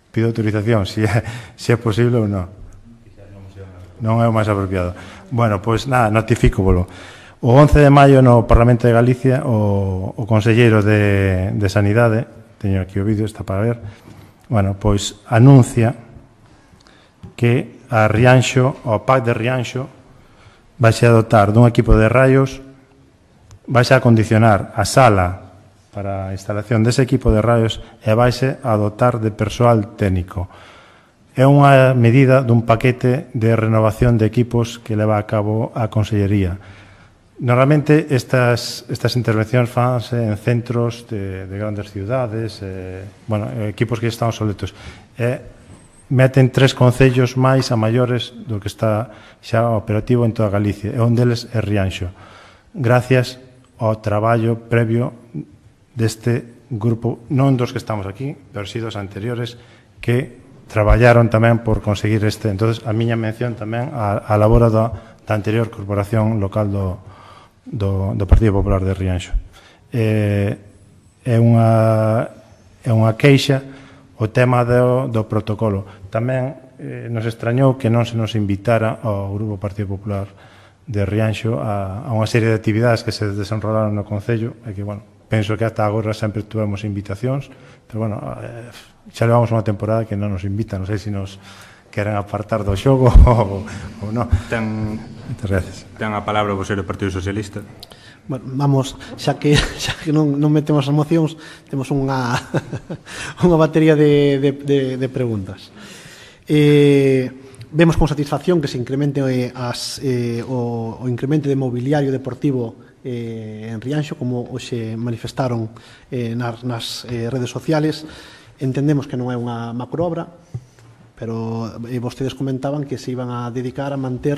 Pido autorización, se é posible ou non. Non é o máis apropiado. Notifícovolo. O 11 de maio no Parlamento de Galicia o conselleiro de Sanidade, teño aquí o vídeo, está para ver, anuncia que a Rianxo, o PAC de Rianxo, vaise a dotar dun equipo de raios, vaise a acondicionar a sala para a instalación dese equipo de raios e vaise a dotar de persoal técnico. É unha medida dun paquete de renovación de equipos que leva a cabo a Consellería. Normalmente estas intervencións fanse en centros de grandes ciudades, equipos que están obsoletos. Meten 3 concellos máis a maiores do que está xa operativo en toda Galicia, e un deles é Rianxo. Gracias ao traballo previo deste grupo, non dos que estamos aquí, pero si dos anteriores, que traballaron tamén por conseguir este. Entón, a miña mención tamén a labora da anterior corporación local do Partido Popular de Rianxo. É unha queixa O tema do protocolo. Tamén nos extrañou que non se nos invitara ao Grupo Partido Popular de Rianxo a unha serie de actividades que se desenrolaron no Concello, e que, bueno, penso que ata agora sempre tuvemos invitacións, pero, bueno, xa levamos unha temporada que non nos invitan, non sei se nos queren apartar do xogo ou non. Moitas gracias. Ten a palabra o voceiro do Partido Socialista. Bueno, vamos, xa que non metemos as mocións, temos unha batería de preguntas. Vemos con satisfacción que se incremente o incremento de mobiliario deportivo en Rianxo, como hoxe manifestaron nas redes sociales. Entendemos que non é unha macroobra, pero vostedes comentaban que se iban a dedicar a manter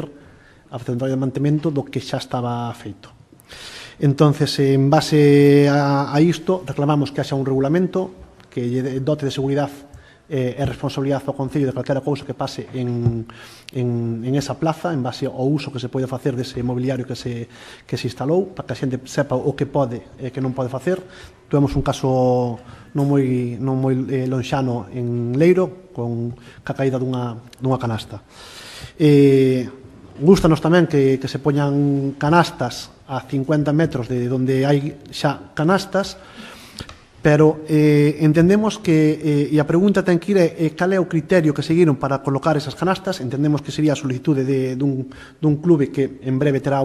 a central de mantemento do que xa estaba feito. Entonces, en base a isto, reclamamos que haxa un regulamento que dote de seguridade e responsabilidade ao Concello de calquera cousa que pase en esa plaza, en base ao uso que se pode facer dese mobiliario que se instalou, para que a xente sepa o que pode e que non pode facer. Tuvemos un caso non moi lonxano en Leiro, con a caída dunha canasta. Gústanos tamén que se poñan canastas a 50 metros de onde hai xa canastas, pero entendemos que, e a pregunta ten que ir cal é o criterio que seguiron para colocar esas canastas. Entendemos que sería a solicitude dun clube que en breve terá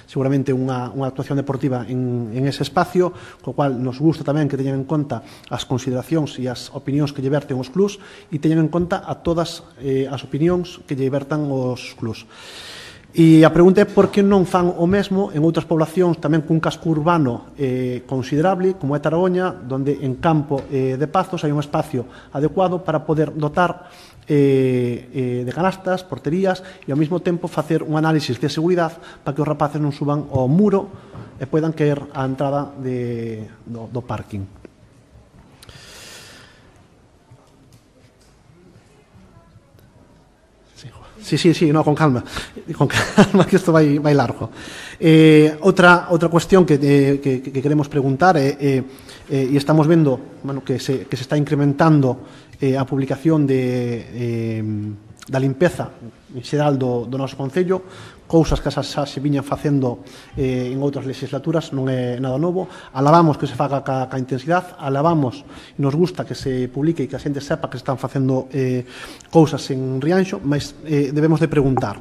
seguramente unha actuación deportiva en ese espacio, co cual nos gusta tamén que teñan en conta as consideracións e as opinións que lle verten os clubs, e teñan en conta a todas as opinións que lle vertan os clubs. E a pregunta é por que non fan o mesmo en outras poblacións tamén cun casco urbano considerable, como é Taragoña, onde en Campo de Pazos hai un espacio adecuado para poder dotar de canastas, porterías, e ao mesmo tempo facer un análisis de seguridade para que os rapaces non suban ao muro e poidan caer á entrada do parking. Sí, no, con calma, que isto vai largo. Outra cuestión que queremos preguntar e estamos vendo que se está incrementando a publicación da limpeza en xeral do noso Concello, cousas que xa se viñan facendo en outras legislaturas, non é nada novo. Alabamos que se faga ca intensidade, alabamos e nos gusta que se publique e que a xente sepa que se están facendo cousas en Rianxo, mas debemos de preguntar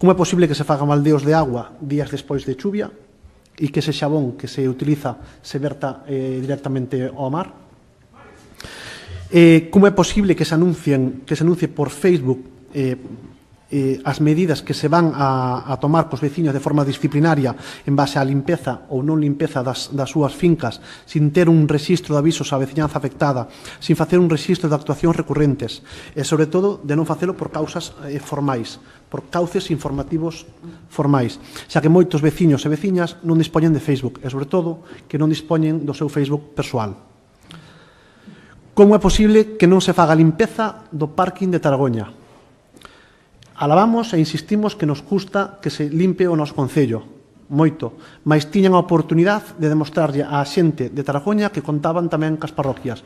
como é posible que se fagan baldeos de agua días despois de chuvia e que ese xabón que se utiliza se verta directamente ao mar. Como é posible que se anuncie por Facebook as medidas que se van a tomar cos veciños de forma disciplinaria en base á limpeza ou non limpeza das súas fincas, sin ter un rexistro de avisos á veciñanza afectada, sin facer un rexistro de actuacións recurrentes, e, sobre todo, de non facelo por causas formais, por cauces informativos formais, xa que moitos veciños e veciñas non dispoñen de Facebook, e, sobre todo, que non dispoñen do seu Facebook persoal. Como é posible que non se faga a limpeza do parking de Taragoña? Alabamos e insistimos que nos gusta que se limpe o noso Concello, moito, mas tiñan a oportunidade de demostrarlle á xente de Taragoña que contaban tamén cas parroquias.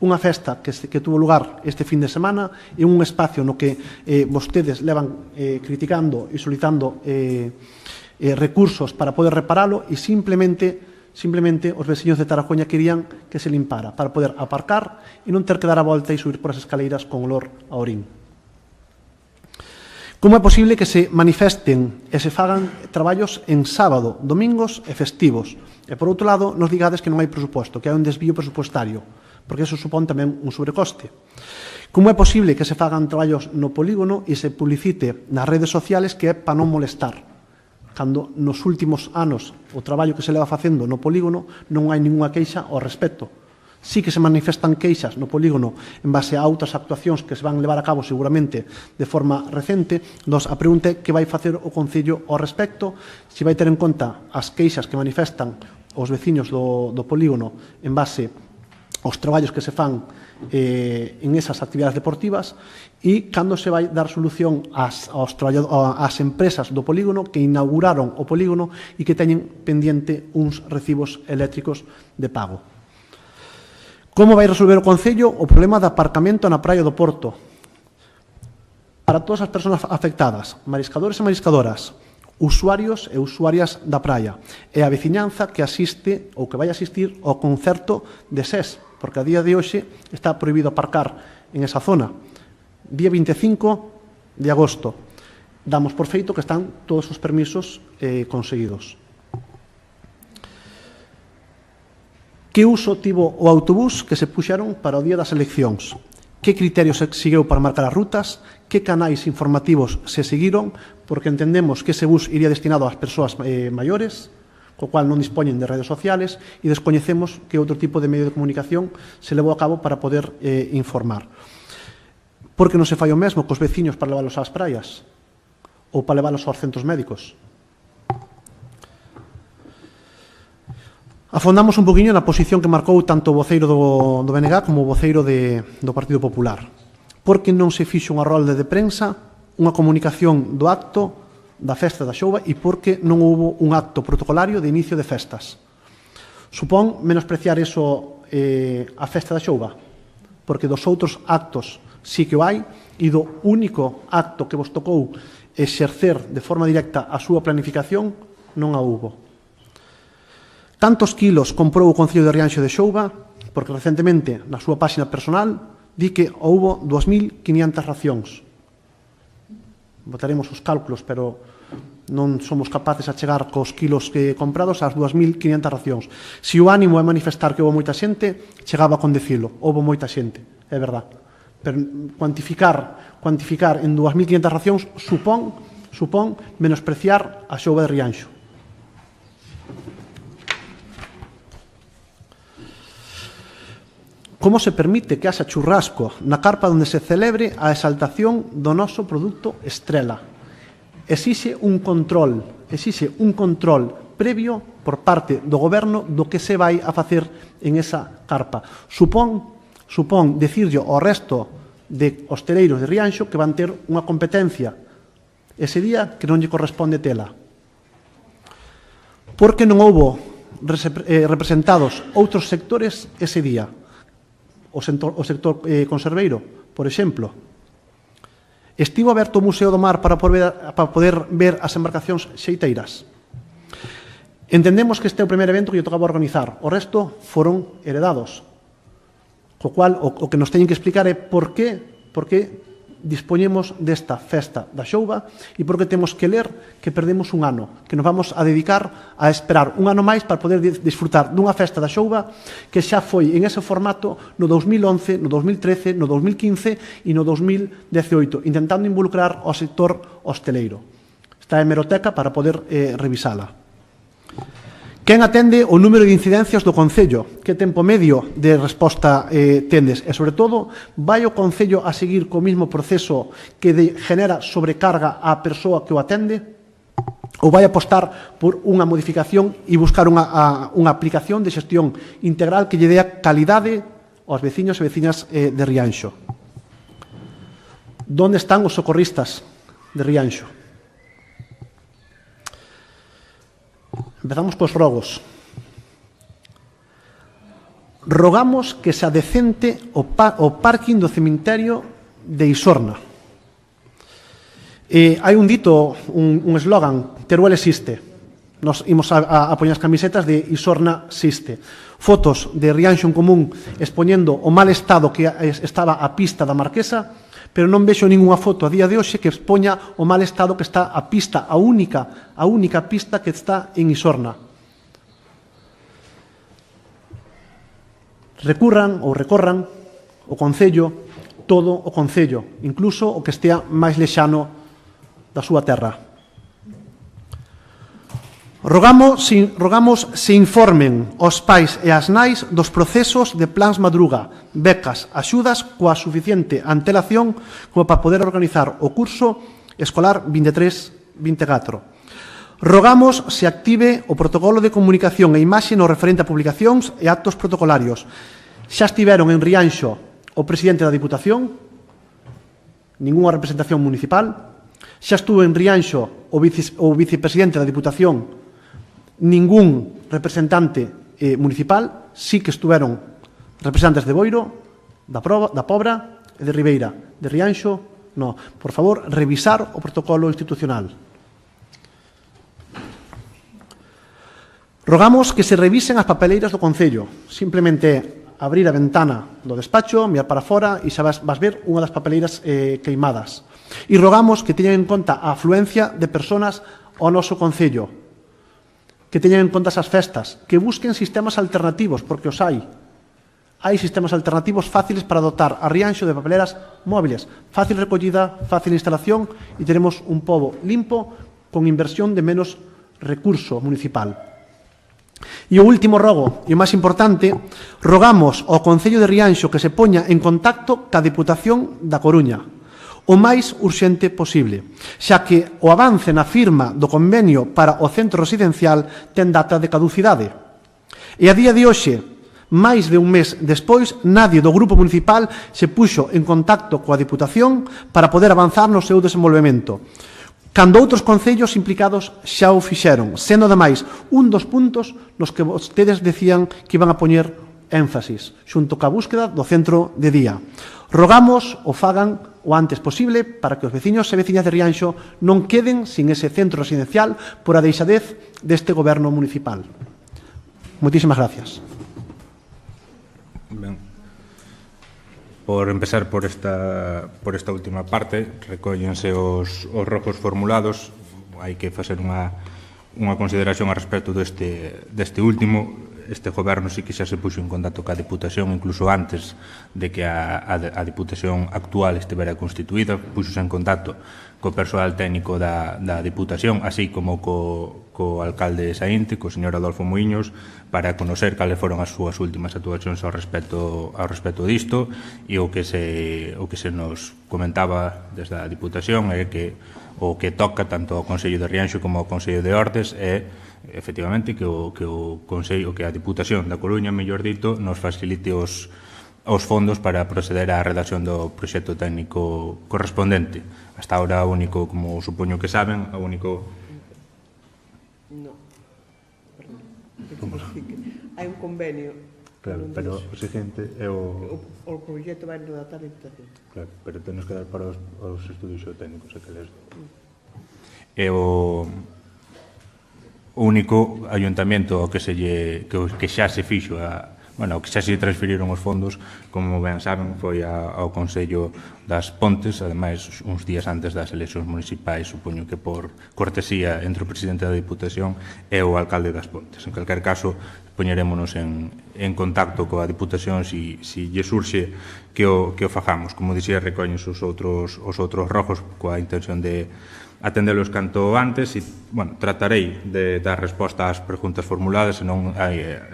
Unha festa que tuvo lugar este fin de semana e un espacio no que vostedes levan criticando e solicitando recursos para poder reparalo, e simplemente os veciños de Taragoña querían que se limpara para poder aparcar e non ter que dar a volta e subir por as escaleiras con olor a orín. Como é posible que se manifesten e se fagan traballos en sábado, domingos e festivos? E, por outro lado, nos digades que non hai presuposto, que hai un desvío presupostario, porque eso supón tamén un sobrecoste. Como é posible que se fagan traballos no polígono e se publicite nas redes sociales que é para non molestar, cando nos últimos anos o traballo que se leva facendo no polígono non hai ninguna queixa ao respecto? Sí que se manifestan queixas no polígono en base a outras actuacións que se van levar a cabo seguramente de forma recente. A pregunta é que vai facer o Concello ao respecto, se vai ter en conta as queixas que manifestan os veciños do polígono en base aos traballos que se fan en esas actividades deportivas, e cando se vai dar solución ás empresas do polígono que inauguraron o polígono e que teñen pendiente uns recibos eléctricos de pago. Como vai resolver o Concello o problema de aparcamento na praia do Porto? Para todas as persoas afectadas, mariscadores e mariscadoras, usuarios e usuarias da praia, e a veciñanza que asiste ou que vai asistir ao concerto de SES, porque a día de hoxe está prohibido aparcar en esa zona. Día 25 de agosto. Damos por feito que están todos os permisos conseguidos. Que uso tivo o autobús que se puxeron para o día das eleccións? Que criterios se seguiu para marcar as rutas? Que canais informativos se seguiron? Porque entendemos que ese bus iría destinado ás persoas maiores, co cual non dispoñen de redes sociales, e descoñecemos que outro tipo de medio de comunicación se levou a cabo para poder informar. Por que non se fai o mesmo cos veciños para leválos ás praias? Ou para leválos aos centros médicos? Afondamos un poquinho na posición que marcou tanto o voceiro do BNG como o voceiro do Partido Popular. Por que non se fixo unha rolda de prensa, unha comunicación do acto da festa da Xouba e por que non houve un acto protocolario de inicio de festas? Supón menospreciar iso a festa da Xouba, porque dos outros actos sí que o hai e do único acto que vos tocou exercer de forma directa a súa planificación non a houve. Cantos kilos comprou o Concello de Rianxo de Xouba? Porque recentemente, na súa páxina personal, di que houbo 2.500 racións. Botaremos os cálculos, pero non somos capaces a chegar cos kilos que comprados ás 2.500 racións. Se o ánimo é manifestar que houve moita xente, chegaba con decilo, houve moita xente, é verdad. Pero cuantificar en 2.500 racións supón menospreciar a Xouba de Rianxo. Como se permite que haxa churrasco na carpa onde se celebre a exaltación do noso produto estrela? Exixe un control previo por parte do Goberno do que se vai a facer en esa carpa. Supón dicirlle ao resto de hosteleiros de Rianxo que van ter unha competencia ese día que non lle corresponde tela. Por que non houbo representados outros sectores ese día? O sector conserveiro, por exemplo. Estivo aberto o Museo do Mar para poder ver as embarcacións xeiteiras. Entendemos que este é o primeiro evento que lle tocaba organizar. O resto foron heredados. Co cual, o que nos teñen que explicar é por que dispoñemos desta festa da Xouba e por que temos que ler que perdemos un ano, que nos vamos a dedicar a esperar un ano máis para poder disfrutar dunha festa da Xouba que xa foi en ese formato no 2011, no 2013, no 2015 e no 2018, intentando involucrar ao sector hosteleiro. Está en hemeroteca para poder revisala. Quen atende o número de incidencias do Concello? Que tempo medio de resposta tendes? E, sobre todo, vai o Concello a seguir co mesmo proceso que genera sobrecarga á persoa que o atende? Ou vai apostar por unha modificación e buscar unha aplicación de xestión integral que lle dé calidade aos veciños e veciñas de Rianxo? Donde están os socorristas de Rianxo? Empezamos cos rogos. Rogamos que se adecente o parking do cemiterio de Isorna. Hai un dito, un eslogan, Teruel existe. Nos imos a poñer as camisetas de Isorna existe. Fotos de Rianxo en Común expoñendo o mal estado que estaba a pista da Marquesa, pero non vexo ninguna foto a día de hoxe que expoña o mal estado que está a pista, a única pista que está en Isorna. Recorran o Concello, todo o Concello, incluso o que estea máis lexano da súa terra. Rogamos se informen os pais e as nais dos procesos de plans madruga, becas, axudas coa suficiente antelación como para poder organizar o curso escolar 23-24. Rogamos se active o protocolo de comunicación e imaxe no referente a publicacións e actos protocolarios. Xa estiveron en Rianxo o presidente da Diputación, ningunha representación municipal. Xa estuvo en Rianxo o vicepresidente da Diputación, ningún representante municipal. Sí que estuveron Representantes de Boiro, da Pobra e de Ribeira. De Rianxo, no. Por favor, revisar o protocolo institucional. Rogamos que se revisen as papeleiras do Concello. Simplemente abrir a ventana do despacho, mirar para fora e xa vas ver unha das papeleiras queimadas. E rogamos que teñan en conta a afluencia de persoas ao noso Concello, que teñan en conta esas festas, que busquen sistemas alternativos, porque os hai. Hai sistemas alternativos fáciles para dotar a Rianxo de papeleras móviles, fácil recollida, fácil instalación e teremos un pobo limpo con inversión de menos recurso municipal. E o último rogo, e o máis importante, rogamos ao Concello de Rianxo que se poña en contacto ca Deputación da Coruña o máis urxente posible, xa que o avance na firma do convenio para o centro residencial ten data de caducidade. E a día de hoxe, máis de un mes despois, nadie do grupo municipal se puxo en contacto coa Diputación para poder avanzar no seu desenvolvemento, cando outros concellos implicados xa o fixeron, sendo ademais un dos puntos nos que vostedes decían que iban a poñer énfasis, xunto ca búsqueda do centro de día. Rogamos o fagan o antes posible para que os veciños e veciñas de Rianxo non queden sin ese centro residencial por a deixadez deste goberno municipal. Moitísimas gracias. Ben. Por empezar por esta última parte, recóllense os rogos formulados. Hai que facer unha consideración a respecto deste último. Este goberno sí que xa se puxo en contacto ca Diputación, incluso antes de que a Diputación actual estivera constituída, puxose en contacto co persoal técnico da Diputación, así como co alcalde Saínte, co señor Adolfo Muiños, para conocer cales foron as súas últimas actuacións ao respecto disto, e o que se nos comentaba desde a Diputación é que o que toca tanto ao Concello de Rianxo como ao Concello de Ordes é efectivamente que o Concello, que a Diputación da Coruña, mellor dito, nos facilite os fondos para proceder á redacción do proxecto técnico correspondente. Hasta ahora, o único, como supoño que saben, o único... No. Hai un convenio. Claro, pero o seguinte é o... O proxecto vai redactar a Diputación. Claro, pero tenos que dar para os estudios técnicos aqueles. É o único ayuntamiento que xa se fixo que xa se transferiron os fondos, como ben saben, foi ao Concello das Pontes, ademais uns días antes das eleccións municipais, supoño que por cortesía entre o presidente da Diputación e o alcalde das Pontes. En calquer caso, poñerémonos en contacto coa Diputación se lle surxe que o fagamos. Como dixía, recollen os outros rogos coa intención de atendelos canto antes e, tratarei de dar resposta ás preguntas formuladas, senón,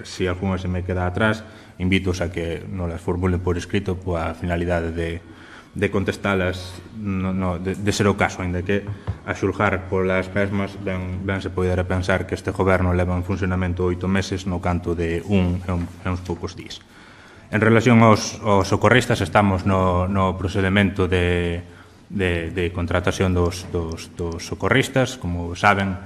se algunha se me queda atrás, invítos a que non las formulen por escrito coa finalidade de contestalas, de ser o caso, ainda que a xulgar polas mesmas ben se poidera pensar que este goberno leva en funcionamento 8 meses no canto de uns poucos días. En relación aos socorristas, estamos no procedimento de contratación dos socorristas. Como saben,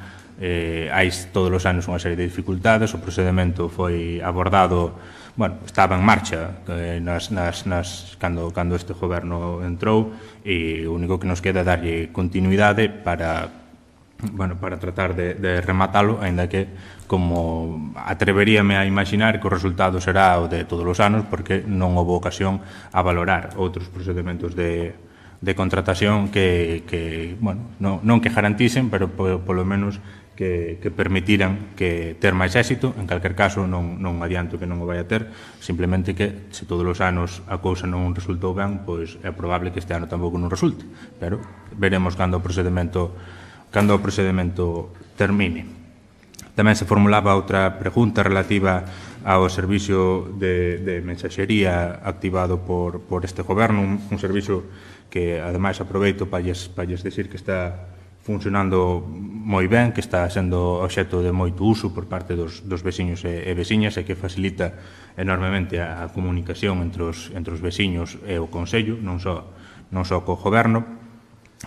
hai todos os anos unha serie de dificultades. O procedimento foi abordado, estaba en marcha cando este goberno entrou, e o único que nos queda é darlle continuidade para tratar de rematalo, aínda que, como atreveríame a imaginar, que o resultado será o de todos os anos, porque non houve ocasión a valorar outros procedimentos de contratación que non que garanticen, pero polo menos que permitiran que ter máis éxito. En calquer caso, non adianto que non o vai a ter, simplemente que se todos os anos a cousa non resultou ben, pois é probable que este ano tampouco non resulte, pero veremos cando o procedimento termine. Tamén se formulaba outra pregunta relativa ao servicio de mensaxería activado por este goberno, un servicio que, ademais, aproveito para lles dicir que está funcionando moi ben, que está sendo obxecto de moito uso por parte dos veciños e veciñas, e que facilita enormemente a comunicación entre os veciños e o Concello, non só co goberno.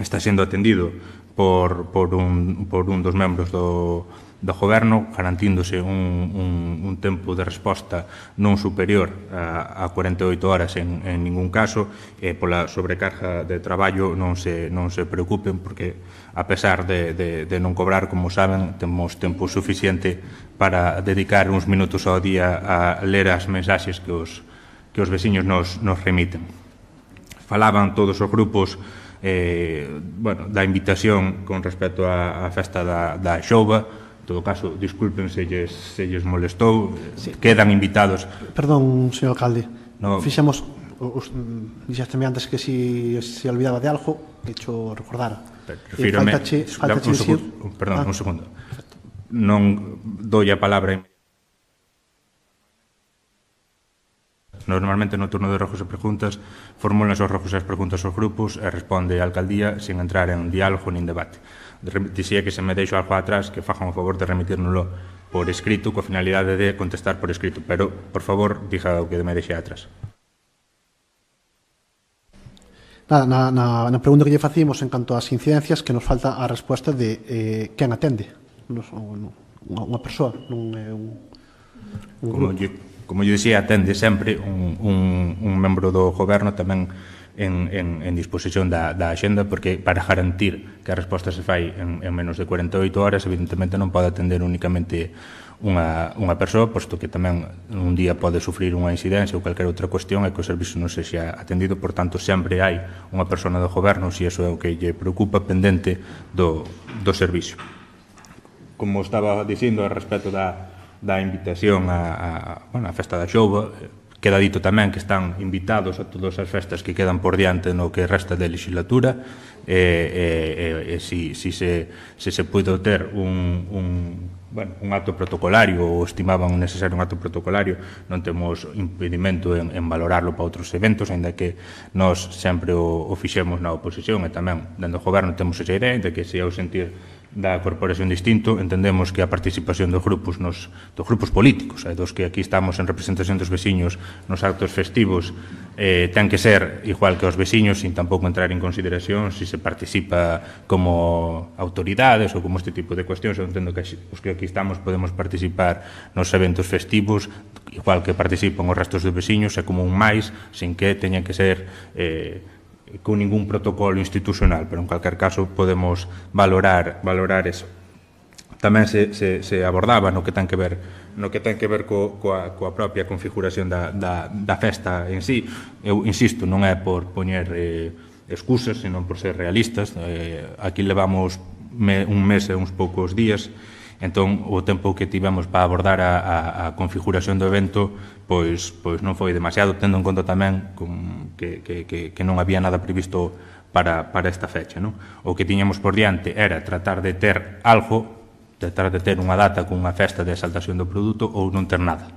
Está sendo atendido por un dos membros do do Goberno, garantíndose un tempo de resposta non superior a 48 horas en ningún caso, e pola sobrecarga de traballo non se preocupen, porque a pesar de non cobrar, como saben, temos tempo suficiente para dedicar uns minutos ao día a ler as mensaxes que os veciños nos remiten. Falaban todos os grupos da invitación con respecto á festa da Xouba. En todo caso, disculpen se lles molestou, quedan invitados. Perdón, señor alcalde, fixemos, dixésteme antes que se olvidaba de algo, que cho recordara. Refírome, perdón, un segundo. Non doi a palabra. Normalmente no turno de rogos e preguntas formulan os rogos e as preguntas aos grupos e responde a alcaldía sin entrar en diálogo nin debate. Dicía que se me deixo algo atrás, que fajan o favor de remitírnoslo por escrito, coa finalidade de contestar por escrito, pero, por favor, diga o que me deixe atrás. Nada, na pregunta que lle facíamos en canto ás incidencias, que nos falta a resposta de quen atende. Unha persoa, non é un grupo. Como eu dicía, atende sempre un membro do Goberno tamén en disposición da axenda, porque para garantir que a resposta se fai en menos de 48 horas, evidentemente non pode atender únicamente unha persoa, posto que tamén un día pode sufrir unha incidencia ou calquera outra cuestión e que o servizo non se xa atendido. Por tanto, sempre hai unha persona do Goberno, se iso é o que lle preocupa, pendente do servicio. Como estaba dicindo a respecto da invitación á festa da Xouba, queda dito tamén que están invitados a todas as festas que quedan por diante no que resta de legislatura, e se se puido ter un acto protocolario ou estimaban necesario un acto protocolario, non temos impedimento en valorarlo para outros eventos, ainda que nós sempre o fixemos na oposición, e tamén dentro do Goberno temos esa idea, ainda que se ao sentir da corporación distinto, entendemos que a participación dos grupos políticos, dos que aquí estamos en representación dos veciños nos actos festivos, ten que ser igual que os veciños, sin tampouco entrar en consideración se participa como autoridades ou como este tipo de cuestións. Eu entendo que os que aquí estamos podemos participar nos eventos festivos igual que participan os restos dos veciños, e como un máis, sin que teña que ser con ningún protocolo institucional, pero en calquer caso podemos valorar eso. Tamén se abordaba no que ten que ver coa propia configuración da festa en sí. Eu insisto, non é por poñer excusas, senón por ser realistas. Aquí levamos un mes e uns poucos días, entón o tempo que tivemos para abordar a configuración do evento pois non foi demasiado, tendo en conta tamén que non había nada previsto para esta fecha. O que tiñamos por diante era tratar de ter algo, tratar de ter unha data con unha festa de exaltación do produto ou non ter nada.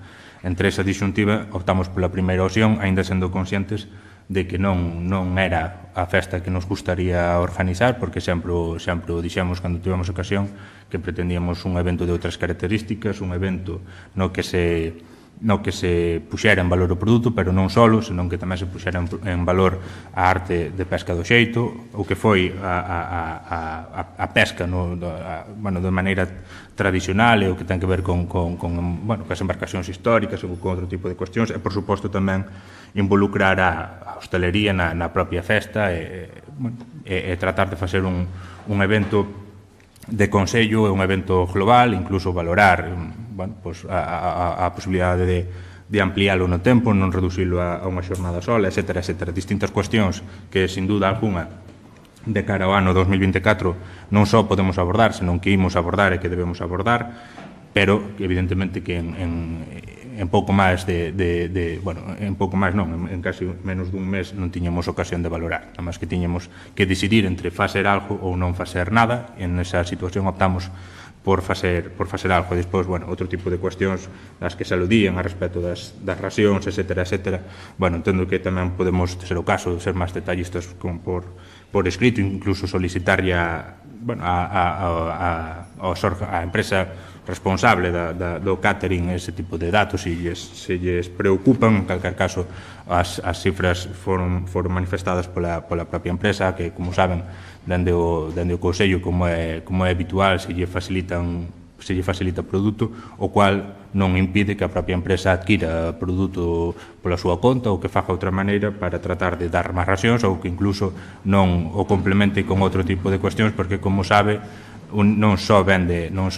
Entre esa disyuntiva optamos pola primeira opción, aínda sendo conscientes de que non era a festa que nos gustaría organizar, porque sempre o dixemos cando tivemos ocasión que pretendíamos un evento de outras características, un evento no que se puxera en valor o produto, pero non só, senón que tamén se puxera en valor a arte de pesca do xeito, o que foi a pesca de maneira tradicional, e o que ten que ver con as embarcacións históricas ou con outro tipo de cuestións, e por suposto tamén involucrar a hostelería na propia festa e tratar de facer un evento de consello, un evento global, incluso valorar a posibilidade de ampliálo no tempo, non reducilo a unha xornada sola, etc. Distintas cuestións que, sin duda alguna, de cara ao ano 2024 non só podemos abordar, senón que imos abordar e que debemos abordar, pero evidentemente que en pouco máis en pouco máis non, en casi menos dun mes non tiñamos ocasión de valorar, nada máis que tiñamos que decidir entre facer algo ou non facer nada, e en esa situación optamos por facer algo. E despois, outro tipo de cuestións das que se aludían a respecto das racións, etc. Entendo que tamén podemos ser o caso de ser máis detallistas por escrito, incluso solicitarlle a empresa responsable do catering ese tipo de datos, se lles preocupan. En calquer caso, as cifras foron manifestadas pola propia empresa, que, como saben, dende o Consello, como é habitual, se lle se lle facilita o produto, o cual non impide que a propia empresa adquira produto pola súa conta ou que faga outra maneira para tratar de dar máis racións ou que incluso non o complemente con outro tipo de cuestións, porque, como sabe, non só vende o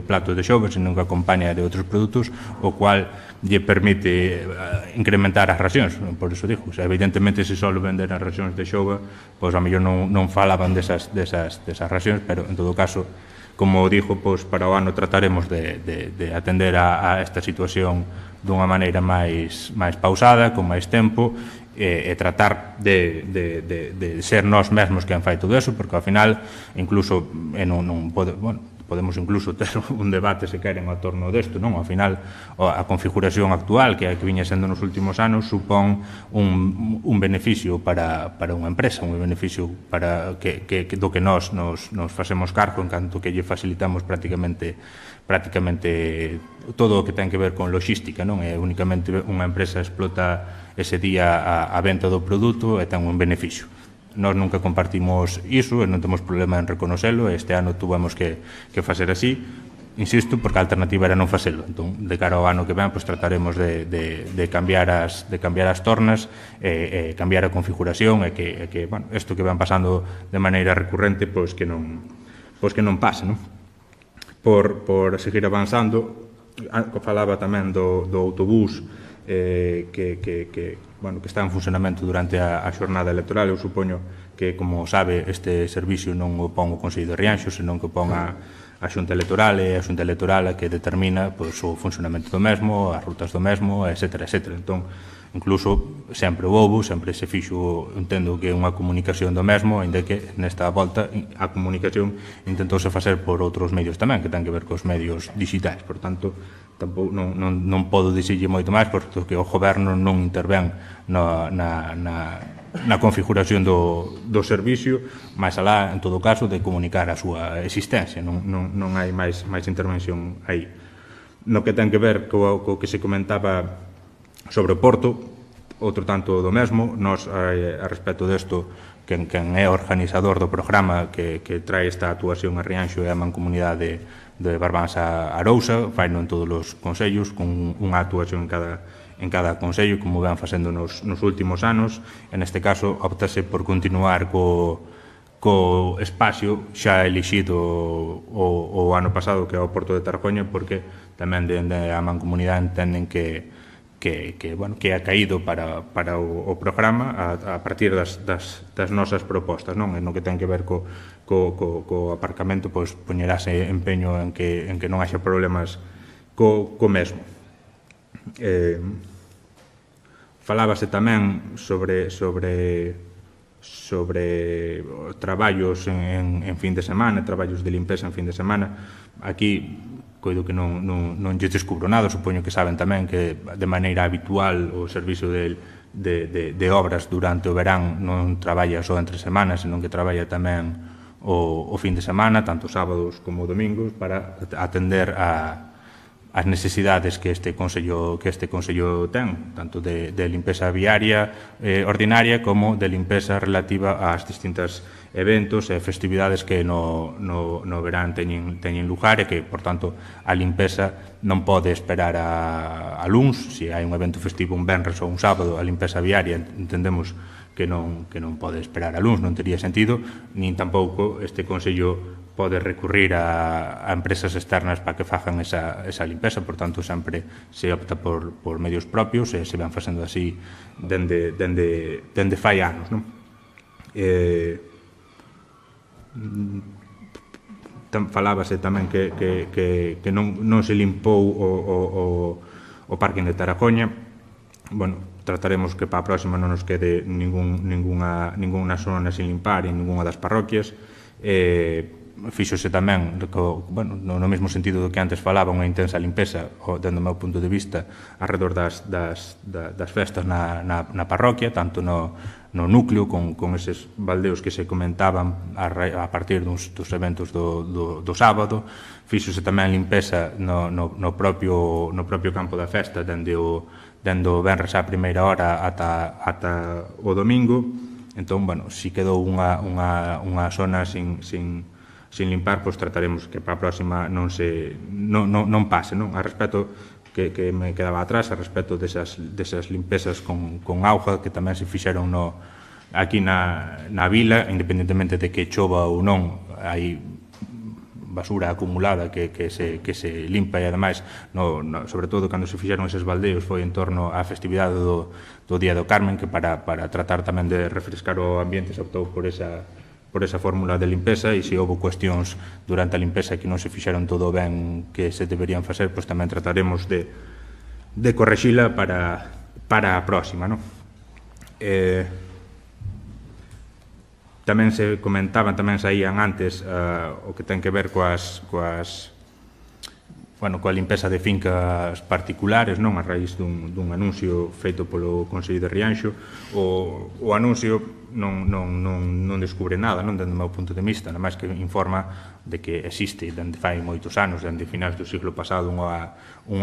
plato de xogo, senón que acompaña de outros produtos, o cual lle permite incrementar as racións. Por iso digo, evidentemente, se só vender as racións de xogo, pois a mellor non falaban desas racións, pero en todo caso, como digo, pois para o ano trataremos de atender a esta situación dunha maneira máis pausada, con máis tempo, e tratar de ser nós mesmos quen fai todo eso, porque ao final incluso podemos incluso ter un debate, se queren, ao torno desto, non? Ao final a configuración actual que viña sendo nos últimos anos supón un beneficio para unha empresa, un beneficio para do que nós nos facemos cargo, en canto que lle facilitamos prácticamente todo o que ten que ver con logística, non? É únicamente unha empresa explota ese día a venta do produto e ten un beneficio. Nós nunca compartimos iso e non temos problema en reconocelo, e este ano tuvemos que facer así, insisto, porque a alternativa era non facelo. Entón, de cara ao ano que ven, pois trataremos de cambiar as tornas e cambiar a configuración e que bueno, isto que van pasando de maneira recurrente, pois que non pase, non? Por seguir avanzando, falaba tamén do autobús que está en funcionamento durante a xornada electoral. Eu supoño que, como sabe, este servicio non o pon o Consello de Rianxo, senón que o pon a Xunta Electoral, e a Xunta Electoral a que determina pois, o funcionamento do mesmo, as rutas do mesmo, etc. Entón, incluso sempre sempre se fixo, entendo que unha comunicación do mesmo, ainda que nesta volta a comunicación intentouse facer por outros medios tamén, que ten que ver cos medios digitais. Por tanto, tampouco non podo dicirlle moito máis, porque o Goberno non intervén na configuración do servicio, máis alá, en todo caso, de comunicar a súa existencia. Non hai máis intervención aí. No que ten que ver co que se comentaba sobre o Porto, outro tanto do mesmo. Nós, a respecto desto, quen é organizador do programa que trae esta actuación a Rianxo é a Mancomunidade de Barbanza Arousa, faino en todos os consellos, con unha actuación en cada consello, como ven facendo nos últimos anos. En este caso, optase por continuar co espacio xa elixido o ano pasado, que é o Porto de Tarcoña, porque tamén dende a Mancomunidade entenden que ha caído para o programa a partir das nosas propostas, non? No que ten que ver co aparcamento, pois poñerase empeño en que non haxa problemas co mesmo. Falábase tamén sobre traballos en fin de semana, traballos de limpeza en fin de semana. Aquí coido que non lle descubro nada. Supoño que saben tamén que de maneira habitual o servicio de obras durante o verán non traballa só entre semanas, senón que traballa tamén o fin de semana, tanto sábados como domingos, para atender as necesidades que este Consello ten, tanto de limpeza viaria ordinaria como de limpeza relativa ás distintas eventos e festividades que no verán teñen lugar, e que, por tanto, a limpeza non pode esperar a luns. Se hai un evento festivo un venres ou un sábado, a limpeza viaria entendemos que non pode esperar a luns, non tería sentido, nin tampouco este Consello pode recurrir a empresas externas para que fagan esa limpeza. Por tanto, sempre se opta por medios propios, e se van facendo así dende fai anos, non? Falábase tamén que non se limpou o parking de Taracoña. Bueno, trataremos que para a próxima non nos quede ninguna zona sin limpar en ninguna das parroquias. Fíxose tamén, no mesmo sentido do que antes falaba, unha intensa limpeza, dentro do meu punto de vista, alrededor das festas na parroquia, tanto no núcleo, con eses baldeos que se comentaban a partir dos eventos do sábado. Fíxose tamén limpeza no propio campo da festa, dende o venres á primeira hora ata o domingo. Entón, si quedou unha zona sin limpar, pois trataremos que para a próxima non pase, non? A respecto que me quedaba atrás, a respecto desas limpezas con auga que tamén se fixeron aquí na vila, independentemente de que chova ou non, hai basura acumulada que se limpa e ademais, sobre todo cando se fixeron eses baldeos foi en torno á festividade do Día do Carmen, que para tratar tamén de refrescar o ambiente se optou por esa fórmula de limpeza, e se houve cuestións durante a limpeza que non se fixeron todo ben que se deberían facer, pois tamén trataremos de correxila para a próxima, non? Tamén se comentaban, tamén saían antes o que ten que ver coa limpeza de fincas particulares, non, a raíz dun anuncio feito polo Consello de Rianxo. O anuncio non descubre nada, non, dende o meu punto de vista, nada máis que informa de que existe, dende fai moitos anos, dende finais do siglo pasado, unha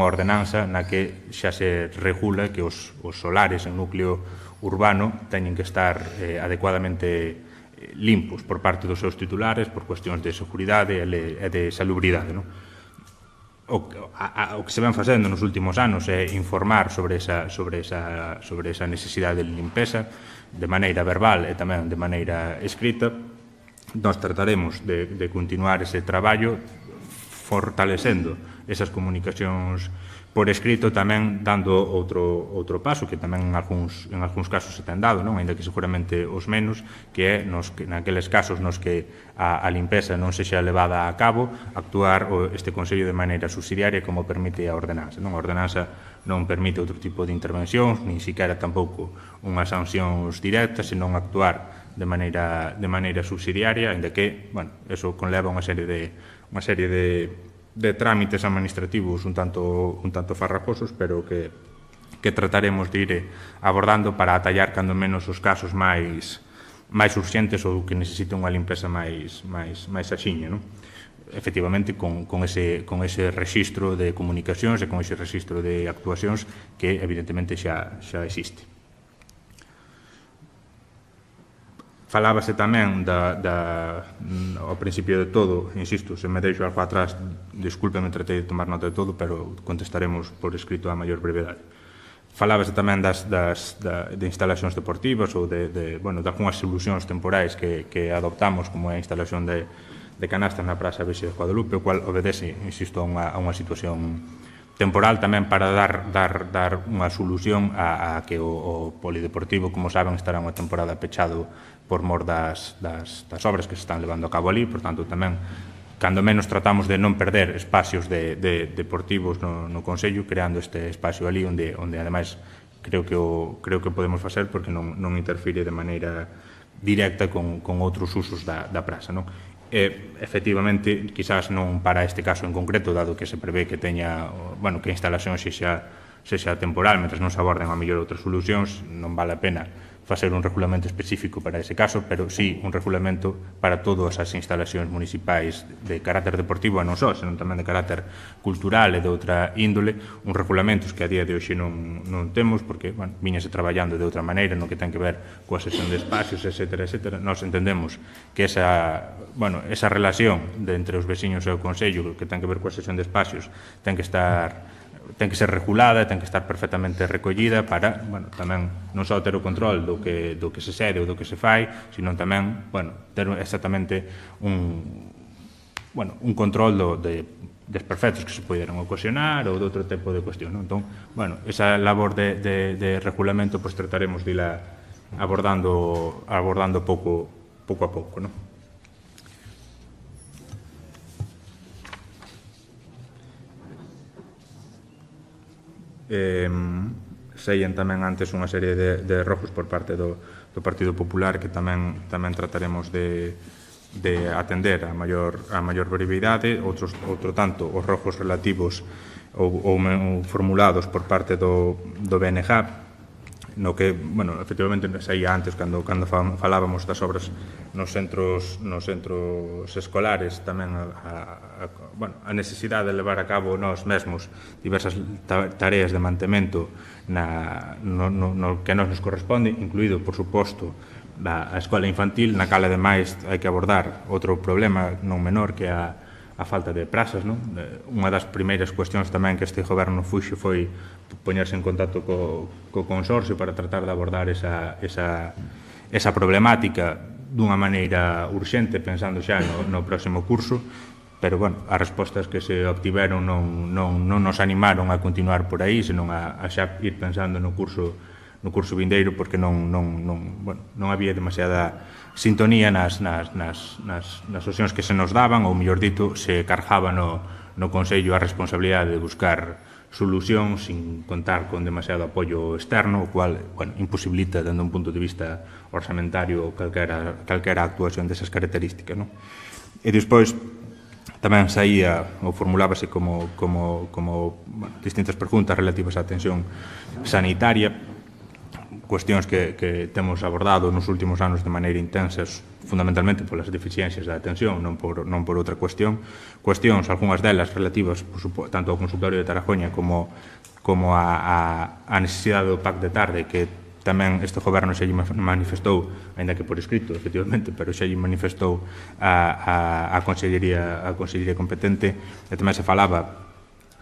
ordenanza na que xa se regula que os solares en núcleo urbano teñen que estar adecuadamente limpos por parte dos seus titulares por cuestións de seguridade e de salubridade, non? O que se ven facendo nos últimos anos é informar sobre esa necesidade de limpeza de maneira verbal e tamén de maneira escrita. Nós trataremos de continuar ese traballo fortalecendo esas comunicacións por escrito, tamén dando outro paso que tamén en algúns casos se ten dado, non, ainda que seguramente os menos, que é naqueles casos nos que a limpeza non sexa levada a cabo, actuar este Consello de maneira subsidiaria como permite a ordenanza, non? A ordenanza non permite outro tipo de intervencións, nin siquiera tampouco unhas sancións directas, senón actuar de maneira subsidiaria, ainda que, bueno, eso conleva unha serie de trámites administrativos un tanto farraposos, pero que trataremos de ir abordando para atallar cando menos os casos máis urxentes ou que necesiten unha limpeza máis axiña, non? Efectivamente, con ese rexistro de comunicacións e con ese rexistro de actuacións que evidentemente xa existe. Falábase tamén ao principio de todo, insisto, se me deixo algo atrás, discúlpeme, tratei de tomar nota de todo, pero contestaremos por escrito a maior brevedade. Falábase tamén de instalacións deportivas ou de algunhas solucións temporais que adoptamos, como é a instalación de canastas na Praza Virxe de Guadalupe, o cual obedece, insisto, a unha situación temporal tamén para dar unha solución a que o polideportivo, como saben, estará unha temporada pechado por mor das obras que se están levando a cabo ali, por tanto, tamén, cando menos tratamos de non perder espacios deportivos no Consello, creando este espacio ali onde ademais, creo que podemos facer porque non interfire de maneira directa con outros usos da praza, non? Efectivamente, quizás non para este caso en concreto, dado que se prevé que teña, que a instalación sexa temporal, mentre non se aborden a mellor outras solucións, non vale a pena facer un regulamento específico para ese caso, pero sí un regulamento para todas as instalacións municipais de carácter deportivo, e non só, senón tamén de carácter cultural e de outra índole, uns regulamentos que a día de hoxe non temos, porque viñase traballando de outra maneira, no que ten que ver coa xestión de espacios, etc. Nós entendemos que esa relación entre os veciños e o Consello, que ten que ver coa xestión de espacios, ten que ser regulada, ten que estar perfectamente recollida para, tamén non só ter o control do que se cede ou do que se fai, sino tamén, ter exactamente un control dos desperfectos que se poderan ocasionar ou de outro tipo de cuestión, non? Entón, esa labor de regulamento, pois trataremos de ir abordando pouco a pouco, non? Seien tamén antes unha serie de errojos por parte do Partido Popular que tamén trataremos de atender a maior brevidade, outro tanto os errojos relativos ou formulados por parte do BNG, no que, efectivamente, saía antes cando falábamos das obras nos centros escolares, tamén a necesidade de levar a cabo nós mesmos diversas tareas de mantemento no que nos corresponde, incluído, por suposto, a escola infantil, na cal ademais hai que abordar outro problema non menor que a falta de prazas, non? Unha das primeiras cuestións tamén que este goberno fuxo foi poñerse en contacto co consorcio para tratar de abordar esa problemática dunha maneira urxente, pensando xa no próximo curso, pero, bueno, as respostas que se obtiveron non nos animaron a continuar por aí, senón a xa ir pensando no curso vindeiro, porque non había demasiada sintonía nas opcións que se nos daban, ou, mellor dito, se cargaba no Consello a responsabilidade de buscar solución sin contar con demasiado apoio externo, o cual, bueno, imposibilita, dende un punto de vista orzamentario, calquera actuación desas características, non? E despois tamén saía ou formulábase como distintas preguntas relativas á atención sanitaria, cuestións que temos abordado nos últimos anos de maneira intensa, fundamentalmente polas deficiencias da atención, non por outra cuestión. Cuestións, algunhas delas relativas tanto ao consultorio de Tarajoña como a necesidade do PAC de tarde, que tamén este goberno xa lle manifestou, ainda que por escrito, efectivamente, pero xa lle manifestou a consellería competente, e tamén se falaba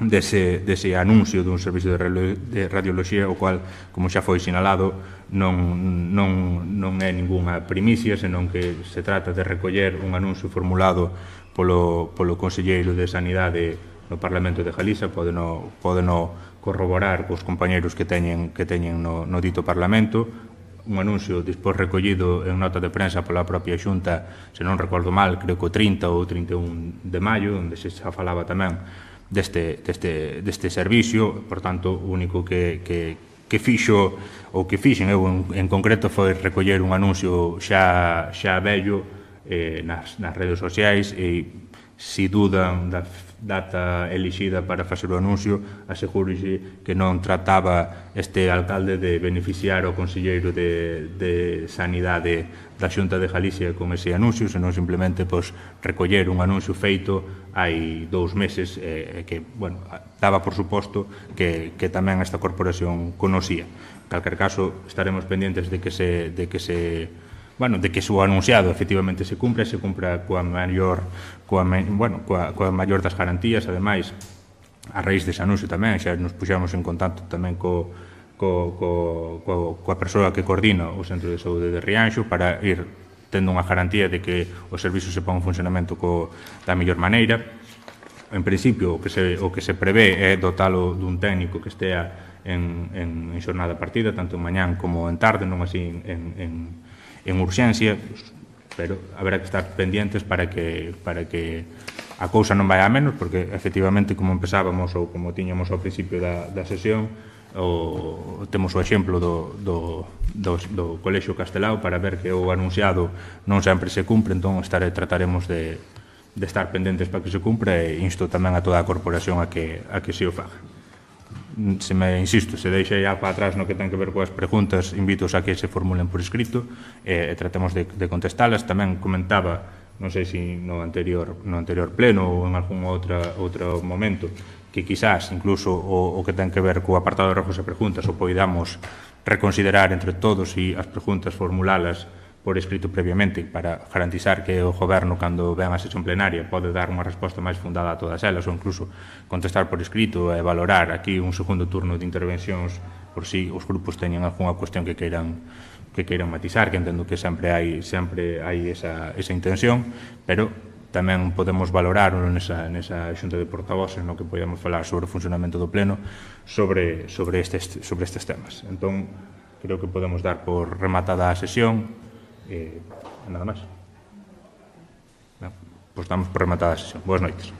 dese anuncio dun servicio de radioloxía, o cual, como xa foi sinalado, non é ningunha primicia, senón que se trata de recoller un anuncio formulado polo conselleiro de Sanidade no Parlamento de Galiza. Pódeno corroborar cos compañeiros que teñen no dito Parlamento, un anuncio despois recollido en nota de prensa pola propia Xunta, se non recordo mal, creo que o 30 ou 31 de maio, onde se xa falaba tamén deste servicio. Por tanto, o único que fixen eu en concreto foi recoller un anuncio xa vello nas redes sociais, e se dudan da data elixida para facer o anuncio, asegúrolle que non trataba este alcalde de beneficiar o conselleiro de Sanidade da Xunta de Galicia con ese anuncio, senón simplemente recoller un anuncio feito hai 2 meses, que, bueno, daba por suposto que tamén esta corporación conocía. En calquer caso, estaremos pendientes de que o anunciado efectivamente se cumpra coa maior das garantías. Ademais, a raíz dese anuncio tamén xa nos puxamos en contacto tamén coa persoa que coordina o Centro de Saúde de Rianxo para ir tendo unha garantía de que o servicio se pon en funcionamento da mellor maneira. En principio, o que se prevé é dotalo dun técnico que estea en xornada partida, tanto en mañán como en tarde, non así en urxencia, pero haberá que estar pendientes para que a cousa non vai a menos, porque efectivamente, como empezábamos ou como tiñamos ao principio da sesión, temos o exemplo do Colexio Castelao para ver que o anunciado non sempre se cumpre. Entón trataremos de estar pendentes para que se cumpra, e insto tamén a toda a corporación a que se o faga. Se deixa ya para atrás no que ten que ver coas preguntas, invitos a que se formulen por escrito e tratemos de contestalas. Tamén comentaba, non sei se no anterior pleno ou en algún outro momento, que quizás incluso o que ten que ver co apartado de rogos e preguntas o poidamos reconsiderar entre todos e as preguntas formulalas por escrito previamente, para garantizar que o goberno, cando ven a sesión plenaria, pode dar unha resposta máis fundada a todas elas, ou incluso contestar por escrito e valorar aquí un segundo turno de intervencións por si os grupos teñen algunha cuestión que queiran matizar, que entendo que sempre hai esa intención, pero tamén podemos valorar nesa xunta de portavoces no que podemos falar sobre o funcionamento do pleno sobre estes temas. Entón, creo que podemos dar por rematada a sesión. Nada máis. Pois damos por rematada a sesión. Boas noites.